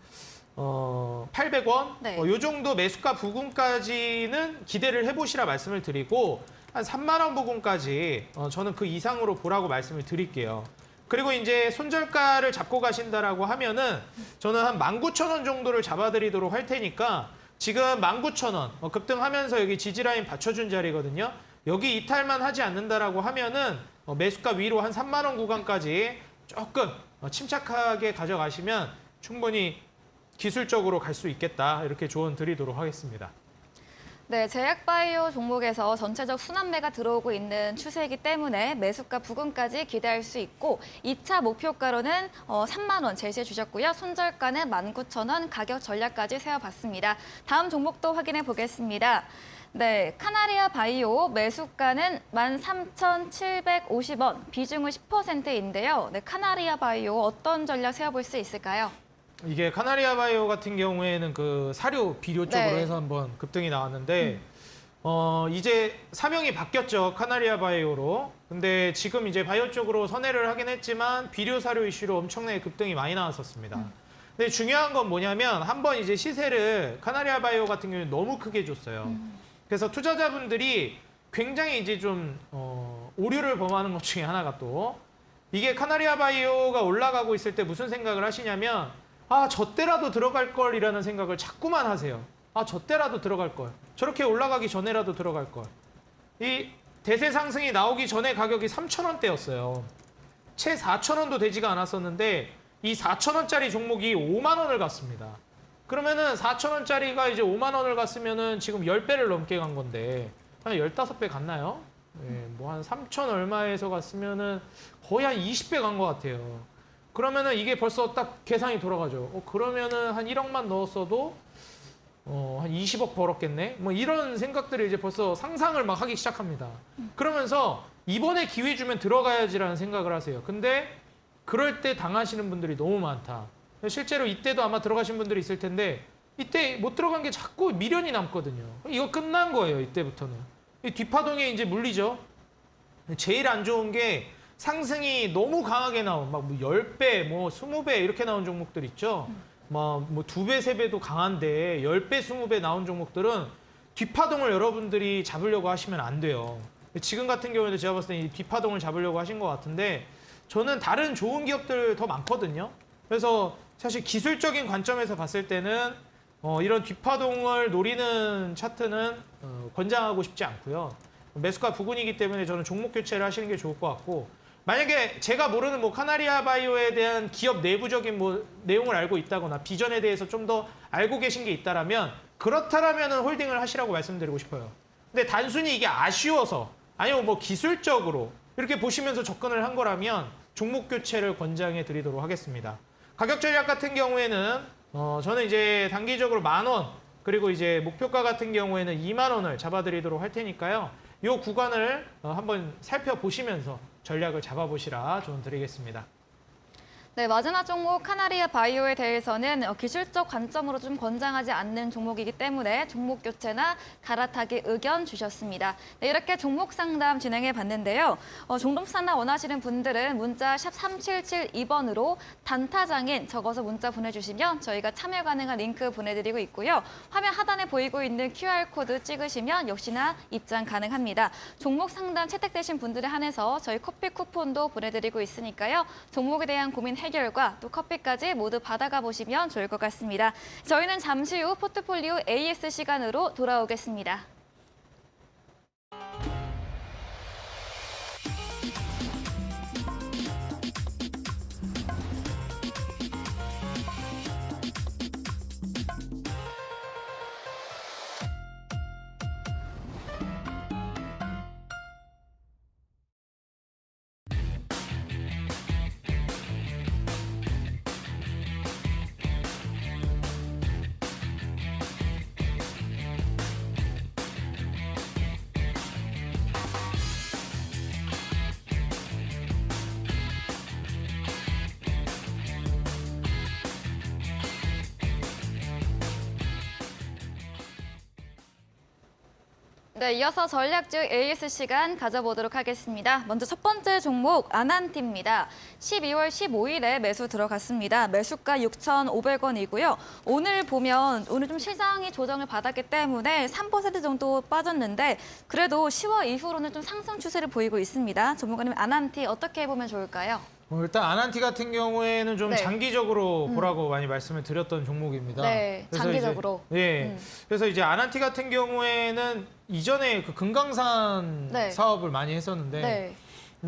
800원? 네. 요 정도 매수가 부근까지는 기대를 해보시라 말씀을 드리고 한 3만 원 부근까지 저는 그 이상으로 보라고 말씀을 드릴게요. 그리고 이제 손절가를 잡고 가신다라고 하면은 저는 한 19,000원 정도를 잡아드리도록 할 테니까 지금 19,000원 급등하면서 여기 지지라인 받쳐준 자리거든요. 여기 이탈만 하지 않는다라고 하면은 매수가 위로 한 3만 원 구간까지 조금 침착하게 가져가시면 충분히 기술적으로 갈 수 있겠다. 이렇게 조언 드리도록 하겠습니다. 네, 제약바이오 종목에서 전체적 순환매가 들어오고 있는 추세이기 때문에 매수가 부근까지 기대할 수 있고 2차 목표가로는 3만 원 제시해 주셨고요. 손절가는 19,000원 가격 전략까지 세워봤습니다. 다음 종목도 확인해 보겠습니다. 네, 카나리아 바이오 매수가는 13,750원, 비중은 10%인데요. 네, 카나리아 바이오 어떤 전략 세워볼 수 있을까요? 이게 카나리아 바이오 같은 경우에는 그 사료 비료 쪽으로 네. 해서 한번 급등이 나왔는데 이제 사명이 바뀌었죠. 카나리아 바이오로. 근데 지금 이제 바이오 쪽으로 선회를 하긴 했지만 비료 사료 이슈로 엄청나게 급등이 많이 나왔었습니다. 근데 중요한 건 뭐냐면 한번 이제 시세를 카나리아 바이오 같은 경우는 너무 크게 줬어요. 그래서 투자자분들이 굉장히 이제 좀 오류를 범하는 것 중에 하나가 또 이게 카나리아 바이오가 올라가고 있을 때 무슨 생각을 하시냐면 아, 저 때라도 들어갈 걸이라는 생각을 자꾸만 하세요. 아, 저 때라도 들어갈 걸. 저렇게 올라가기 전에라도 들어갈 걸. 이 대세 상승이 나오기 전에 가격이 3,000원대였어요. 채 4,000원도 되지가 않았었는데 이 4,000원짜리 종목이 5만 원을 갔습니다. 그러면은 4,000원짜리가 이제 5만 원을 갔으면은 지금 10배를 넘게 간 건데 한 15배 갔나요? 네, 뭐 한 3,000 얼마에서 갔으면은 거의 한 20배 간 것 같아요. 그러면은 이게 벌써 딱 계산이 돌아가죠. 그러면은 한 1억만 넣었어도 한 20억 벌었겠네? 뭐 이런 생각들을 이제 벌써 상상을 막 하기 시작합니다. 그러면서 이번에 기회 주면 들어가야지라는 생각을 하세요. 근데 그럴 때 당하시는 분들이 너무 많다. 실제로 이때도 아마 들어가신 분들이 있을 텐데 이때 못 들어간 게 자꾸 미련이 남거든요. 이거 끝난 거예요, 이때부터는. 이 뒷파동에 이제 물리죠. 제일 안 좋은 게 상승이 너무 강하게 나온 막 10배, 뭐 20배 이렇게 나온 종목들 있죠. 뭐 2배, 3배도 강한데 10배, 20배 나온 종목들은 뒷파동을 여러분들이 잡으려고 하시면 안 돼요. 지금 같은 경우에도 제가 봤을 때 이 뒷파동을 잡으려고 하신 것 같은데 저는 다른 좋은 기업들 더 많거든요. 그래서 사실 기술적인 관점에서 봤을 때는 이런 뒷파동을 노리는 차트는 권장하고 싶지 않고요. 매수가 부근이기 때문에 저는 종목 교체를 하시는 게 좋을 것 같고 만약에 제가 모르는 뭐 카나리아 바이오에 대한 기업 내부적인 뭐 내용을 알고 있다거나 비전에 대해서 좀 더 알고 계신 게 있다라면 그렇다라면은 홀딩을 하시라고 말씀드리고 싶어요. 근데 단순히 이게 아쉬워서 아니면 뭐 기술적으로 이렇게 보시면서 접근을 한 거라면 종목 교체를 권장해 드리도록 하겠습니다. 가격 전략 같은 경우에는 저는 이제 단기적으로 10,000원 그리고 이제 목표가 같은 경우에는 2만 원을 잡아드리도록 할 테니까요. 이 구간을 한번 살펴보시면서 전략을 잡아보시라 조언 드리겠습니다. 네, 마지막 종목 카나리아 바이오에 대해서는 기술적 관점으로 좀 권장하지 않는 종목이기 때문에 종목 교체나 갈아타기 의견 주셨습니다. 네, 이렇게 종목 상담 진행해 봤는데요. 종목 상담 원하시는 분들은 문자 샵 3772번으로 단타장인 적어서 문자 보내주시면 저희가 참여 가능한 링크 보내드리고 있고요. 화면 하단에 보이고 있는 QR코드 찍으시면 역시나 입장 가능합니다. 종목 상담 채택되신 분들에 한해서 저희 커피 쿠폰도 보내드리고 있으니까요. 종목에 대한 고민 해결과 또 커피까지 모두 받아가 보시면 좋을 것 같습니다. 저희는 잠시 후 포트폴리오 AS 시간으로 돌아오겠습니다. 네, 이어서 전략주 AS 시간 가져보도록 하겠습니다. 먼저 첫 번째 종목 아난티입니다. 12월 15일에 매수 들어갔습니다. 매수가 6,500원이고요. 오늘 보면 오늘 좀 시장이 조정을 받았기 때문에 3% 정도 빠졌는데 그래도 10월 이후로는 좀 상승 추세를 보이고 있습니다. 전문가님 아난티 어떻게 보면 좋을까요? 일단 아난티 같은 경우에는 좀 네. 장기적으로 보라고 많이 말씀을 드렸던 종목입니다. 네, 그래서 장기적으로. 이제, 예. 그래서 이제 아난티 같은 경우에는 이전에 그 금강산 네. 사업을 많이 했었는데 네,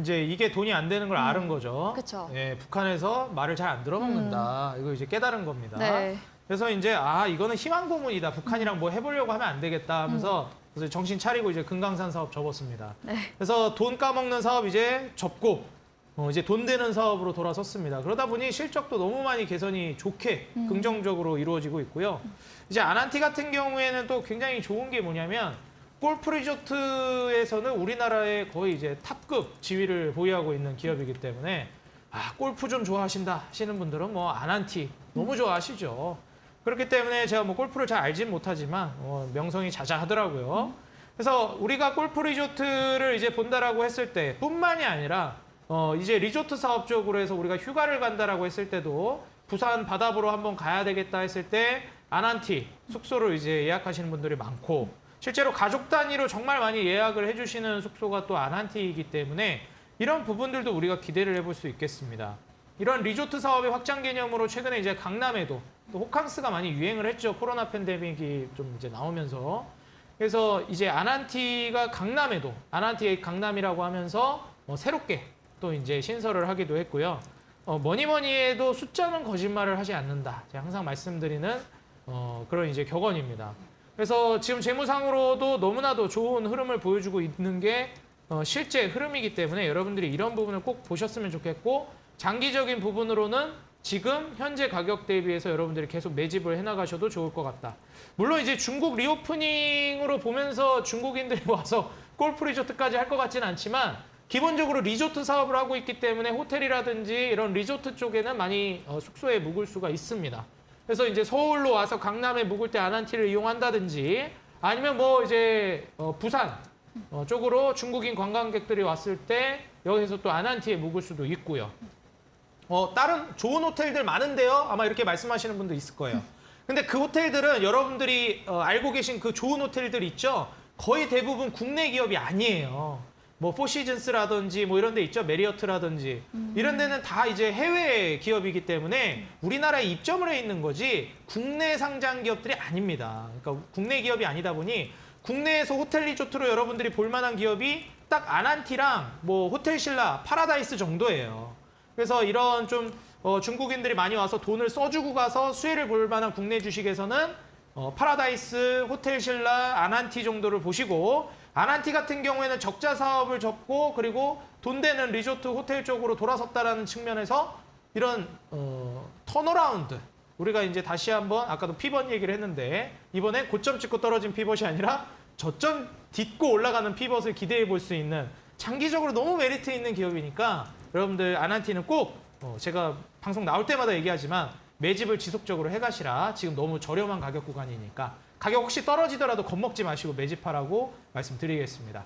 이제 이게 돈이 안 되는 걸 알은 거죠. 그쵸. 예, 북한에서 말을 잘 안 들어먹는다. 이거 이제 깨달은 겁니다. 네. 그래서 이제 이거는 희망 고문이다. 북한이랑 뭐 해보려고 하면 안 되겠다 하면서 그래서 정신 차리고 이제 금강산 사업 접었습니다. 네. 그래서 돈 까먹는 사업 이제 접고 이제 돈 되는 사업으로 돌아섰습니다. 그러다 보니 실적도 너무 많이 개선이 좋게 긍정적으로 이루어지고 있고요. 이제 아난티 같은 경우에는 또 굉장히 좋은 게 뭐냐면 골프 리조트에서는 우리나라의 거의 이제 탑급 지위를 보유하고 있는 기업이기 때문에 골프 좀 좋아하신다 하시는 분들은 뭐 아난티 너무 좋아하시죠. 그렇기 때문에 제가 뭐 골프를 잘 알진 못하지만 명성이 자자하더라고요. 그래서 우리가 골프 리조트를 이제 본다라고 했을 때 뿐만이 아니라 이제 리조트 사업 쪽으로 해서 우리가 휴가를 간다라고 했을 때도 부산 바다 보러 한번 가야 되겠다 했을 때 아난티 숙소를 이제 예약하시는 분들이 많고 실제로 가족 단위로 정말 많이 예약을 해주시는 숙소가 또 아난티이기 때문에 이런 부분들도 우리가 기대를 해볼 수 있겠습니다. 이런 리조트 사업의 확장 개념으로 최근에 이제 강남에도 또 호캉스가 많이 유행을 했죠. 코로나 팬데믹이 좀 이제 나오면서. 그래서 이제 아난티가 강남에도 아난티 강남이라고 하면서 새롭게 또 이제 신설을 하기도 했고요. 뭐니 해도 숫자는 거짓말을 하지 않는다. 제가 항상 말씀드리는 그런 이제 격언입니다. 그래서 지금 재무상으로도 너무나도 좋은 흐름을 보여주고 있는 게 실제 흐름이기 때문에 여러분들이 이런 부분을 꼭 보셨으면 좋겠고 장기적인 부분으로는 지금 현재 가격 대비해서 여러분들이 계속 매집을 해나가셔도 좋을 것 같다. 물론 이제 중국 리오프닝으로 보면서 중국인들이 와서 골프 리조트까지 할 것 같지는 않지만 기본적으로 리조트 사업을 하고 있기 때문에 호텔이라든지 이런 리조트 쪽에는 많이 숙소에 묵을 수가 있습니다. 그래서 이제 서울로 와서 강남에 묵을 때 아난티를 이용한다든지 아니면 뭐 이제 부산 쪽으로 중국인 관광객들이 왔을 때 여기서 또 아난티에 묵을 수도 있고요. 다른 좋은 호텔들 많은데요. 아마 이렇게 말씀하시는 분도 있을 거예요. 근데 그 호텔들은 여러분들이 알고 계신 그 좋은 호텔들 있죠. 거의 대부분 국내 기업이 아니에요. 뭐 포시즌스라든지 뭐 이런 데 있죠. 메리어트라든지 이런 데는 다 이제 해외 기업이기 때문에 우리나라에 입점을 해 있는 거지 국내 상장 기업들이 아닙니다. 그러니까 국내 기업이 아니다 보니 국내에서 호텔 리조트로 여러분들이 볼 만한 기업이 딱 아난티랑 뭐 호텔신라, 파라다이스 정도예요. 그래서 이런 좀 중국인들이 많이 와서 돈을 써주고 가서 수혜를 볼 만한 국내 주식에서는 파라다이스, 호텔신라, 아난티 정도를 보시고 아난티 같은 경우에는 적자 사업을 접고 그리고 돈 되는 리조트 호텔 쪽으로 돌아섰다라는 측면에서 이런 턴어라운드 우리가 이제 다시 한번 아까도 피벗 얘기를 했는데 이번에 고점 찍고 떨어진 피벗이 아니라 저점 딛고 올라가는 피벗을 기대해 볼 수 있는 장기적으로 너무 메리트 있는 기업이니까 여러분들 아난티는 꼭 제가 방송 나올 때마다 얘기하지만 매집을 지속적으로 해가시라. 지금 너무 저렴한 가격 구간이니까 가격 혹시 떨어지더라도 겁먹지 마시고 매집하라고 말씀드리겠습니다.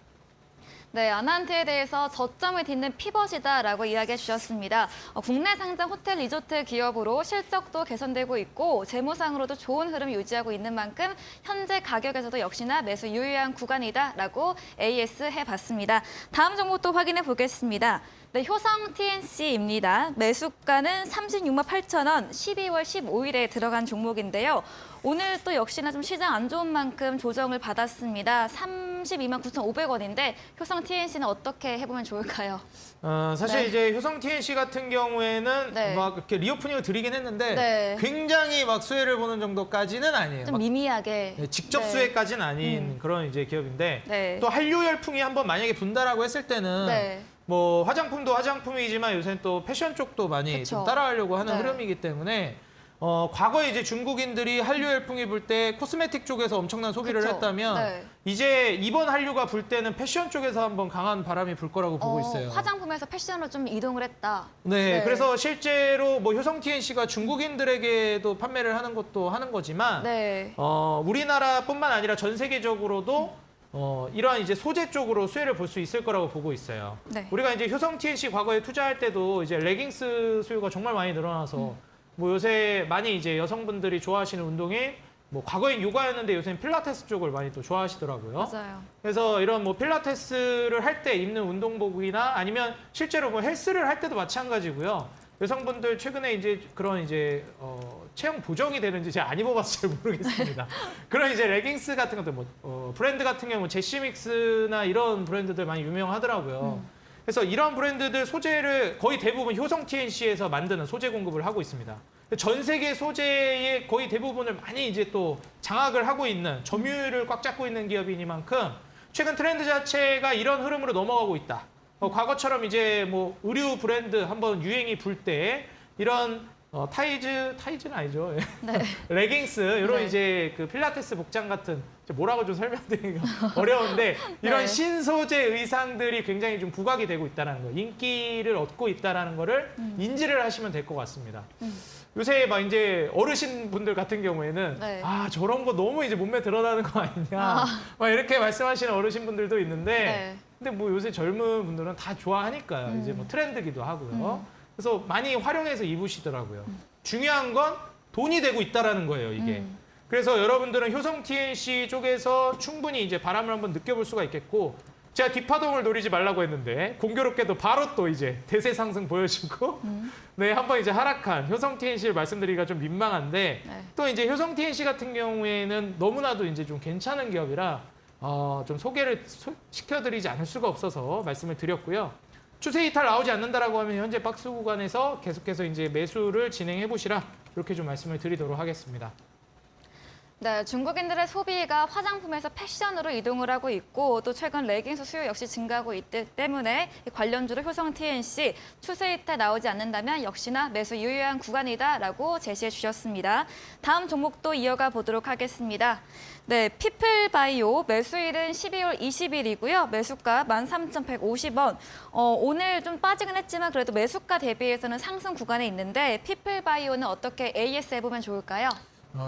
네, 아난티에 대해서 저점을 딛는 피벗이다라고 이야기해 주셨습니다. 국내 상장 호텔 리조트 기업으로 실적도 개선되고 있고 재무상으로도 좋은 흐름 유지하고 있는 만큼 현재 가격에서도 역시나 매수 유의한 구간이다라고 AS 해봤습니다. 다음 종목 또 확인해 보겠습니다. 네, 효성 TNC입니다. 매수가는 36만 8천 원, 12월 15일에 들어간 종목인데요. 오늘 또 역시나 좀 시장 안 좋은 만큼 조정을 받았습니다. 32만 9,500원인데 효성 TNC는 어떻게 해보면 좋을까요? 사실 네. 이제 효성 TNC 같은 경우에는 네. 막 이렇게 리오프닝을 드리긴 했는데 네. 굉장히 막 수혜를 보는 정도까지는 아니에요. 좀 막 미미하게. 직접 네. 수혜까지는 아닌 그런 이제 기업인데 네. 또 한류 열풍이 한번 만약에 분다라고 했을 때는 네. 뭐 화장품도 화장품이지만 요새는 또 패션 쪽도 많이 그쵸. 좀 따라하려고 하는 네. 흐름이기 때문에 과거에 이제 중국인들이 한류 열풍이 불 때 코스메틱 쪽에서 엄청난 소비를 그쵸. 했다면 네. 이제 이번 한류가 불 때는 패션 쪽에서 한번 강한 바람이 불 거라고 보고 있어요. 화장품에서 패션으로 좀 이동을 했다. 네, 네. 그래서 실제로 뭐 효성 TNC가 중국인들에게도 판매를 하는 것도 하는 거지만 네. 우리나라뿐만 아니라 전 세계적으로도 이러한 이제 소재 쪽으로 수혜를 볼 수 있을 거라고 보고 있어요. 네. 우리가 이제 효성 TNC 과거에 투자할 때도 이제 레깅스 수요가 정말 많이 늘어나서 뭐 요새 많이 이제 여성분들이 좋아하시는 운동이 뭐 과거엔 요가였는데 요새는 필라테스 쪽을 많이 또 좋아하시더라고요. 맞아요. 그래서 이런 뭐 필라테스를 할 때 입는 운동복이나 아니면 실제로 뭐 헬스를 할 때도 마찬가지고요. 여성분들 최근에 이제 그런 이제 체형 보정이 되는지 제가 안 입어봐서 잘 모르겠습니다. 그런 이제 레깅스 같은 것들 뭐 브랜드 같은 경우 제시믹스나 이런 브랜드들 많이 유명하더라고요. 그래서 이런 브랜드들 소재를 거의 대부분 효성 TNC에서 만드는 소재 공급을 하고 있습니다. 전 세계 소재의 거의 대부분을 많이 이제 또 장악을 하고 있는 점유율을 꽉 잡고 있는 기업이니만큼 최근 트렌드 자체가 이런 흐름으로 넘어가고 있다. 과거처럼 이제 뭐 의류 브랜드 한번 유행이 불 때 이런 타이즈는 아니죠. 네. 레깅스 이런 네. 이제 그 필라테스 복장 같은 뭐라고 좀 설명드리기가 어려운데 이런 네. 신소재 의상들이 굉장히 좀 부각이 되고 있다는 거, 인기를 얻고 있다는 거를 인지를 하시면 될 것 같습니다. 요새 막 이제 어르신분들 같은 경우에는 네. 저런 거 너무 이제 몸매 드러나는 거 아니냐 막 이렇게 말씀하시는 어르신분들도 있는데 네. 근데 뭐 요새 젊은 분들은 다 좋아하니까요. 이제 뭐 트렌드기도 하고요. 그래서 많이 활용해서 입으시더라고요. 중요한 건 돈이 되고 있다라는 거예요, 이게. 그래서 여러분들은 효성 TNC 쪽에서 충분히 이제 바람을 한번 느껴볼 수가 있겠고, 제가 뒷파동을 노리지 말라고 했는데 공교롭게도 바로 또 이제 대세 상승 보여주고 네, 한번 이제 하락한 효성 TNC를 말씀드리기가 좀 민망한데 네. 또 이제 효성 TNC 같은 경우에는 너무나도 이제 좀 괜찮은 기업이라 좀 소개를 시켜드리지 않을 수가 없어서 말씀을 드렸고요. 추세 이탈 나오지 않는다라고 하면 현재 박스 구간에서 계속해서 이제 매수를 진행해 보시라, 이렇게 좀 말씀을 드리도록 하겠습니다. 네, 중국인들의 소비가 화장품에서 패션으로 이동을 하고 있고 또 최근 레깅스 수요 역시 증가하고 있기 때문에 이 관련주로 효성 TNC 추세 이탈 나오지 않는다면 역시나 매수 유효한 구간이다라고 제시해 주셨습니다. 다음 종목도 이어가 보도록 하겠습니다. 네, 피플바이오 매수일은 12월 20일이고요. 매수가 13,150원. 오늘 좀 빠지긴 했지만 그래도 매수가 대비해서는 상승 구간에 있는데 피플바이오는 어떻게 AS 해보면 좋을까요?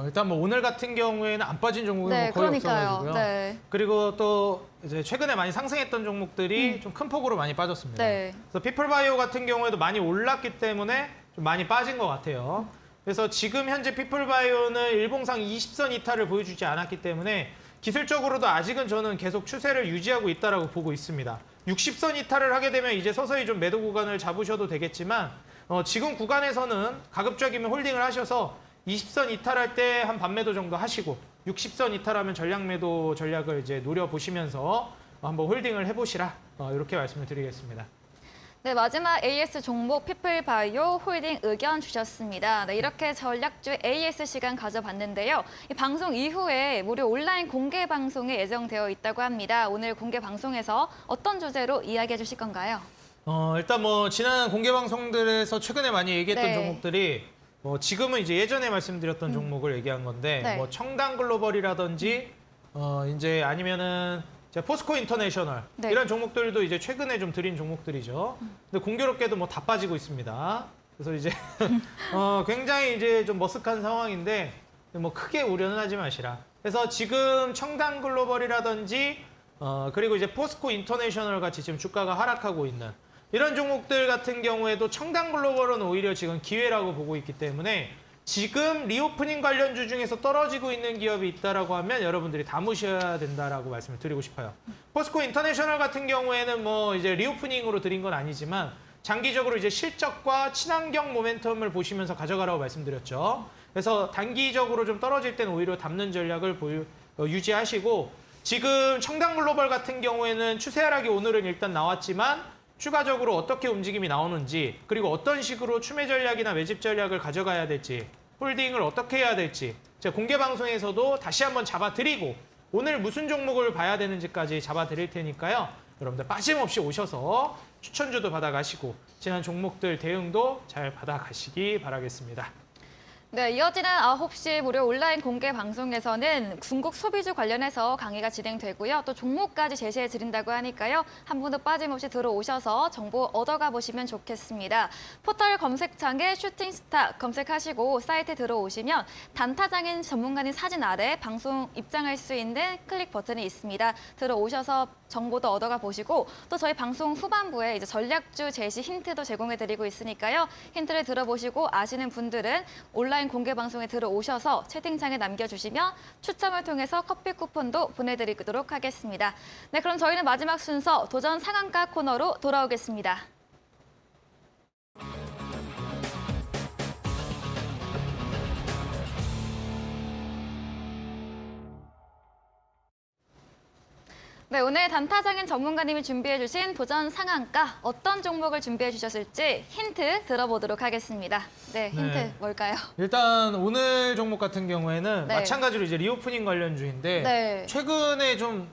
일단 뭐 오늘 같은 경우에는 안 빠진 종목이 네, 뭐 거의 그러니까요. 없어가지고요. 네. 그리고 또 이제 최근에 많이 상승했던 종목들이 좀 큰 폭으로 많이 빠졌습니다. 네. 그래서 피플바이오 같은 경우에도 많이 올랐기 때문에 좀 많이 빠진 것 같아요. 그래서 지금 현재 피플바이오는 일봉상 20선 이탈을 보여주지 않았기 때문에 기술적으로도 아직은 저는 계속 추세를 유지하고 있다라고 보고 있습니다. 60선 이탈을 하게 되면 이제 서서히 좀 매도 구간을 잡으셔도 되겠지만 지금 구간에서는 가급적이면 홀딩을 하셔서 20선 이탈할 때 한 반매도 정도 하시고 60선 이탈하면 전략 매도 전략을 이제 노려보시면서 한번 홀딩을 해보시라, 이렇게 말씀을 드리겠습니다. 네, 마지막 AS 종목 피플바이오 홀딩 의견 주셨습니다. 네, 이렇게 전략주 AS 시간 가져봤는데요. 이 방송 이후에 무료 온라인 공개 방송에 예정되어 있다고 합니다. 오늘 공개 방송에서 어떤 주제로 이야기해 주실 건가요? 일단 뭐 지난 공개 방송들에서 최근에 많이 얘기했던 네. 종목들이 지금은 이제 예전에 말씀드렸던 종목을 얘기한 건데 네. 뭐 청담 글로벌이라든지 이제 아니면은 이제 포스코 인터내셔널 네. 이런 종목들도 이제 최근에 좀 드린 종목들이죠. 근데 공교롭게도 뭐 다 빠지고 있습니다. 그래서 이제 굉장히 이제 좀 머쓱한 상황인데 뭐 크게 우려는 하지 마시라. 그래서 지금 청담 글로벌이라든지 그리고 이제 포스코 인터내셔널 같이 지금 주가가 하락하고 있는 이런 종목들 같은 경우에도 청담 글로벌은 오히려 지금 기회라고 보고 있기 때문에 지금 리오프닝 관련주 중에서 떨어지고 있는 기업이 있다라고 하면 여러분들이 담으셔야 된다라고 말씀을 드리고 싶어요. 포스코 인터내셔널 같은 경우에는 뭐 이제 리오프닝으로 드린 건 아니지만 장기적으로 이제 실적과 친환경 모멘텀을 보시면서 가져가라고 말씀드렸죠. 그래서 단기적으로 좀 떨어질 때는 오히려 담는 전략을 유지하시고, 지금 청담 글로벌 같은 경우에는 추세 하락이 오늘은 일단 나왔지만 추가적으로 어떻게 움직임이 나오는지, 그리고 어떤 식으로 추매 전략이나 매집 전략을 가져가야 될지, 홀딩을 어떻게 해야 될지 제가 공개 방송에서도 다시 한번 잡아드리고 오늘 무슨 종목을 봐야 되는지까지 잡아드릴 테니까요. 여러분들 빠짐없이 오셔서 추천주도 받아가시고 지난 종목들 대응도 잘 받아가시기 바라겠습니다. 네, 이어지는 9시 무료 온라인 공개 방송에서는 중국 소비주 관련해서 강의가 진행되고요. 또 종목까지 제시해 드린다고 하니까요. 한 분도 빠짐없이 들어오셔서 정보 얻어가 보시면 좋겠습니다. 포털 검색창에 슈팅스타 검색하시고 사이트에 들어오시면 단타장인 전문가님 사진 아래 방송 입장할 수 있는 클릭 버튼이 있습니다. 들어오셔서 정보도 얻어가 보시고 또 저희 방송 후반부에 이제 전략주 제시 힌트도 제공해 드리고 있으니까요. 힌트를 들어보시고 아시는 분들은 온라인 공개 방송에 들어오셔서 채팅창에 남겨주시면 추첨을 통해서 커피 쿠폰도 보내드리도록 하겠습니다. 네, 그럼 저희는 마지막 순서 도전 상한가 코너로 돌아오겠습니다. 네, 오늘 단타장인 전문가님이 준비해주신 도전 상한가 어떤 종목을 준비해주셨을지 힌트 들어보도록 하겠습니다. 네, 힌트 네. 뭘까요? 일단 오늘 종목 같은 경우에는 네. 마찬가지로 이제 리오프닝 관련주인데 네. 최근에 좀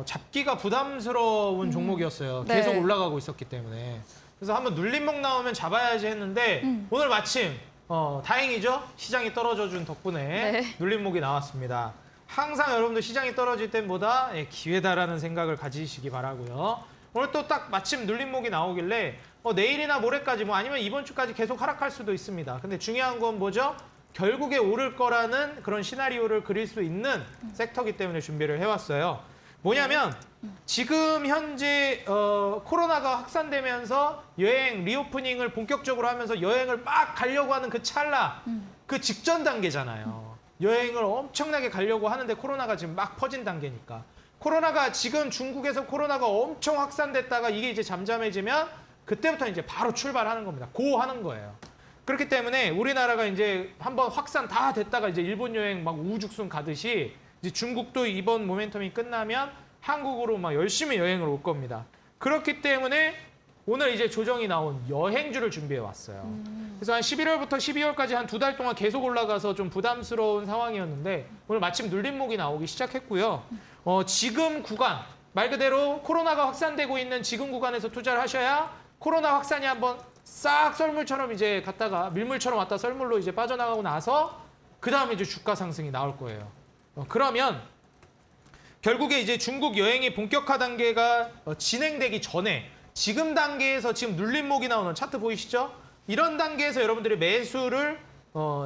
잡기가 부담스러운 종목이었어요. 네. 계속 올라가고 있었기 때문에. 그래서 한번 눌림목 나오면 잡아야지 했는데 오늘 마침 다행이죠. 시장이 떨어져준 덕분에 네. 눌림목이 나왔습니다. 항상 여러분들 시장이 떨어질 때보다 기회다라는 생각을 가지시기 바라고요. 오늘 또 딱 마침 눌림목이 나오길래 내일이나 모레까지 뭐 아니면 이번 주까지 계속 하락할 수도 있습니다. 근데 중요한 건 뭐죠? 결국에 오를 거라는 그런 시나리오를 그릴 수 있는 섹터이기 때문에 준비를 해왔어요. 뭐냐면 지금 현재 코로나가 확산되면서 여행 리오프닝을 본격적으로 하면서 여행을 막 가려고 하는 그 찰나 그 직전 단계잖아요. 여행을 엄청나게 가려고 하는데 코로나가 지금 막 퍼진 단계니까. 코로나가 지금 중국에서 코로나가 엄청 확산됐다가 이게 이제 잠잠해지면 그때부터 이제 바로 출발하는 겁니다. 고 하는 거예요. 그렇기 때문에 우리나라가 이제 한번 확산 다 됐다가 이제 일본 여행 막 우후죽순 가듯이 이제 중국도 이번 모멘텀이 끝나면 한국으로 막 열심히 여행을 올 겁니다. 그렇기 때문에 오늘 이제 조정이 나온 여행주를 준비해 왔어요. 그래서 한 11월부터 12월까지 한 2달 동안 계속 올라가서 좀 부담스러운 상황이었는데 오늘 마침 눌림목이 나오기 시작했고요. 지금 구간, 말 그대로 코로나가 확산되고 있는 지금 구간에서 투자를 하셔야 코로나 확산이 한번 싹 썰물처럼 이제 갔다가 밀물처럼 왔다 썰물로 이제 빠져나가고 나서 그 다음에 이제 주가 상승이 나올 거예요. 그러면 결국에 이제 중국 여행이 본격화 단계가 진행되기 전에 지금 단계에서 지금 눌림목이 나오는 차트 보이시죠? 이런 단계에서 여러분들이 매수를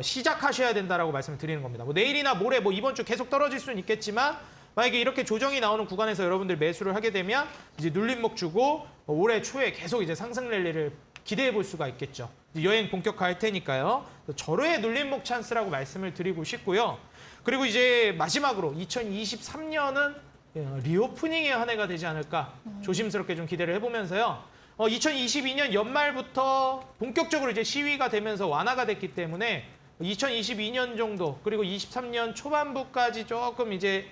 시작하셔야 된다라고 말씀을 드리는 겁니다. 뭐 내일이나 모레 뭐 이번 주 계속 떨어질 수는 있겠지만 만약에 이렇게 조정이 나오는 구간에서 여러분들 매수를 하게 되면 이제 눌림목 주고 올해 초에 계속 이제 상승 랠리를 기대해 볼 수가 있겠죠. 여행 본격화할 테니까요. 절호의 눌림목 찬스라고 말씀을 드리고 싶고요. 그리고 이제 마지막으로 2023년은 리오프닝의 한 해가 되지 않을까 조심스럽게 좀 기대를 해보면서요. 2022년 연말부터 본격적으로 이제 시위가 되면서 완화가 됐기 때문에 2022년 정도 그리고 23년 초반부까지 조금 이제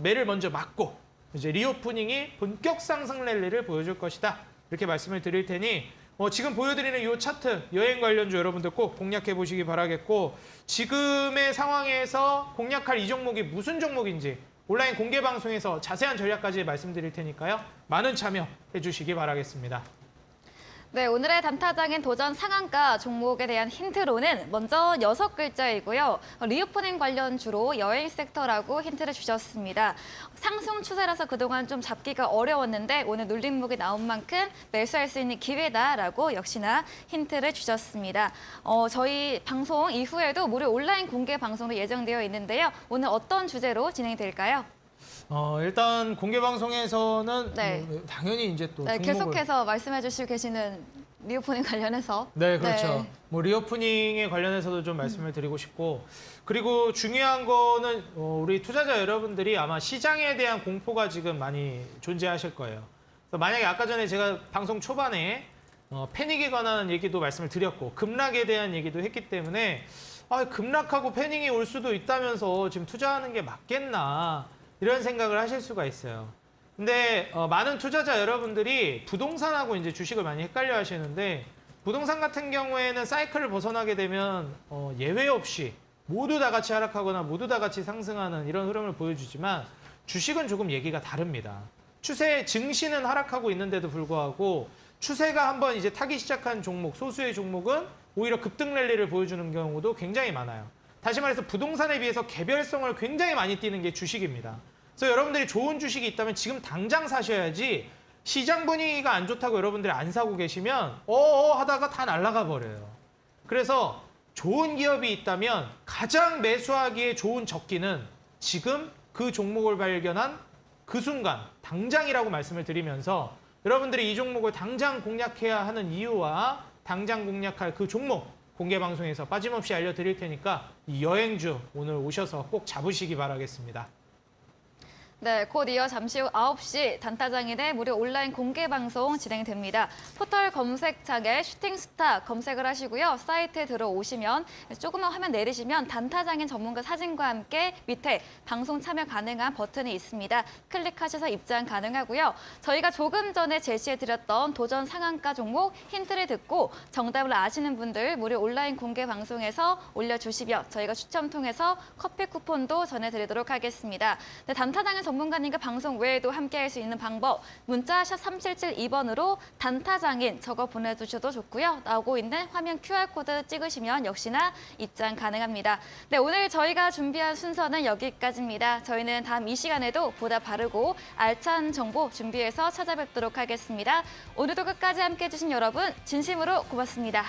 매를 먼저 맞고 이제 리오프닝이 본격 상승 랠리를 보여줄 것이다. 이렇게 말씀을 드릴 테니 지금 보여드리는 이 차트 여행 관련주 여러분들 꼭 공략해 보시기 바라겠고 지금의 상황에서 공략할 이 종목이 무슨 종목인지 온라인 공개 방송에서 자세한 전략까지 말씀드릴 테니까요. 많은 참여해 주시기 바라겠습니다. 네, 오늘의 단타장인 도전 상한가 종목에 대한 힌트로는 먼저 6글자이고요. 리오프닝 관련주로 여행 섹터라고 힌트를 주셨습니다. 상승 추세라서 그동안 좀 잡기가 어려웠는데 오늘 눌림목이 나온 만큼 매수할 수 있는 기회다라고 역시나 힌트를 주셨습니다. 저희 방송 이후에도 무료 온라인 공개 방송도 예정되어 있는데요. 오늘 어떤 주제로 진행이 될까요? 일단 공개 방송에서는 네. 당연히 이제 또 네, 종목을 계속해서 말씀해 주시고 계시는 리오프닝 관련해서. 네, 그렇죠. 네. 뭐 리오프닝에 관련해서도 좀 말씀을 드리고 싶고 그리고 중요한 거는 우리 투자자 여러분들이 아마 시장에 대한 공포가 지금 많이 존재하실 거예요. 그래서 만약에 아까 전에 제가 방송 초반에 패닉에 관한 얘기도 말씀을 드렸고 급락에 대한 얘기도 했기 때문에 급락하고 패닉이 올 수도 있다면서 지금 투자하는 게 맞겠나 이런 생각을 하실 수가 있어요. 근데 많은 투자자 여러분들이 부동산하고 이제 주식을 많이 헷갈려 하시는데 부동산 같은 경우에는 사이클을 벗어나게 되면 예외 없이 모두 다 같이 하락하거나 모두 다 같이 상승하는 이런 흐름을 보여주지만 주식은 조금 얘기가 다릅니다. 추세 증시는 하락하고 있는데도 불구하고 추세가 한번 이제 타기 시작한 종목, 소수의 종목은 오히려 급등 랠리를 보여주는 경우도 굉장히 많아요. 다시 말해서 부동산에 비해서 개별성을 굉장히 많이 띠는 게 주식입니다. 그래서 여러분들이 좋은 주식이 있다면 지금 당장 사셔야지 시장 분위기가 안 좋다고 여러분들이 안 사고 계시면 하다가 다 날아가 버려요. 그래서 좋은 기업이 있다면 가장 매수하기에 좋은 적기는 지금 그 종목을 발견한 그 순간 당장이라고 말씀을 드리면서 여러분들이 이 종목을 당장 공략해야 하는 이유와 당장 공략할 그 종목 공개 방송에서 빠짐없이 알려드릴 테니까 이 여행주 오늘 오셔서 꼭 잡으시기 바라겠습니다. 네, 곧 이어 잠시 후 9시 단타장인의 무료 온라인 공개 방송 진행됩니다. 포털 검색창에 슈팅스타 검색을 하시고요. 사이트에 들어오시면 조금만 화면 내리시면 단타장인 전문가 사진과 함께 밑에 방송 참여 가능한 버튼이 있습니다. 클릭하셔서 입장 가능하고요. 저희가 조금 전에 제시해드렸던 도전 상한가 종목 힌트를 듣고 정답을 아시는 분들 무료 온라인 공개 방송에서 올려주시면 저희가 추첨 통해서 커피 쿠폰도 전해드리도록 하겠습니다. 네, 단타장인 전문가님과 방송 외에도 함께할 수 있는 방법 문자 샵 3772번으로 단타장인 적어 보내주셔도 좋고요. 나오고 있는 화면 QR코드 찍으시면 역시나 입장 가능합니다. 네, 오늘 저희가 준비한 순서는 여기까지입니다. 저희는 다음 이 시간에도 보다 바르고 알찬 정보 준비해서 찾아뵙도록 하겠습니다. 오늘도 끝까지 함께해 주신 여러분 진심으로 고맙습니다.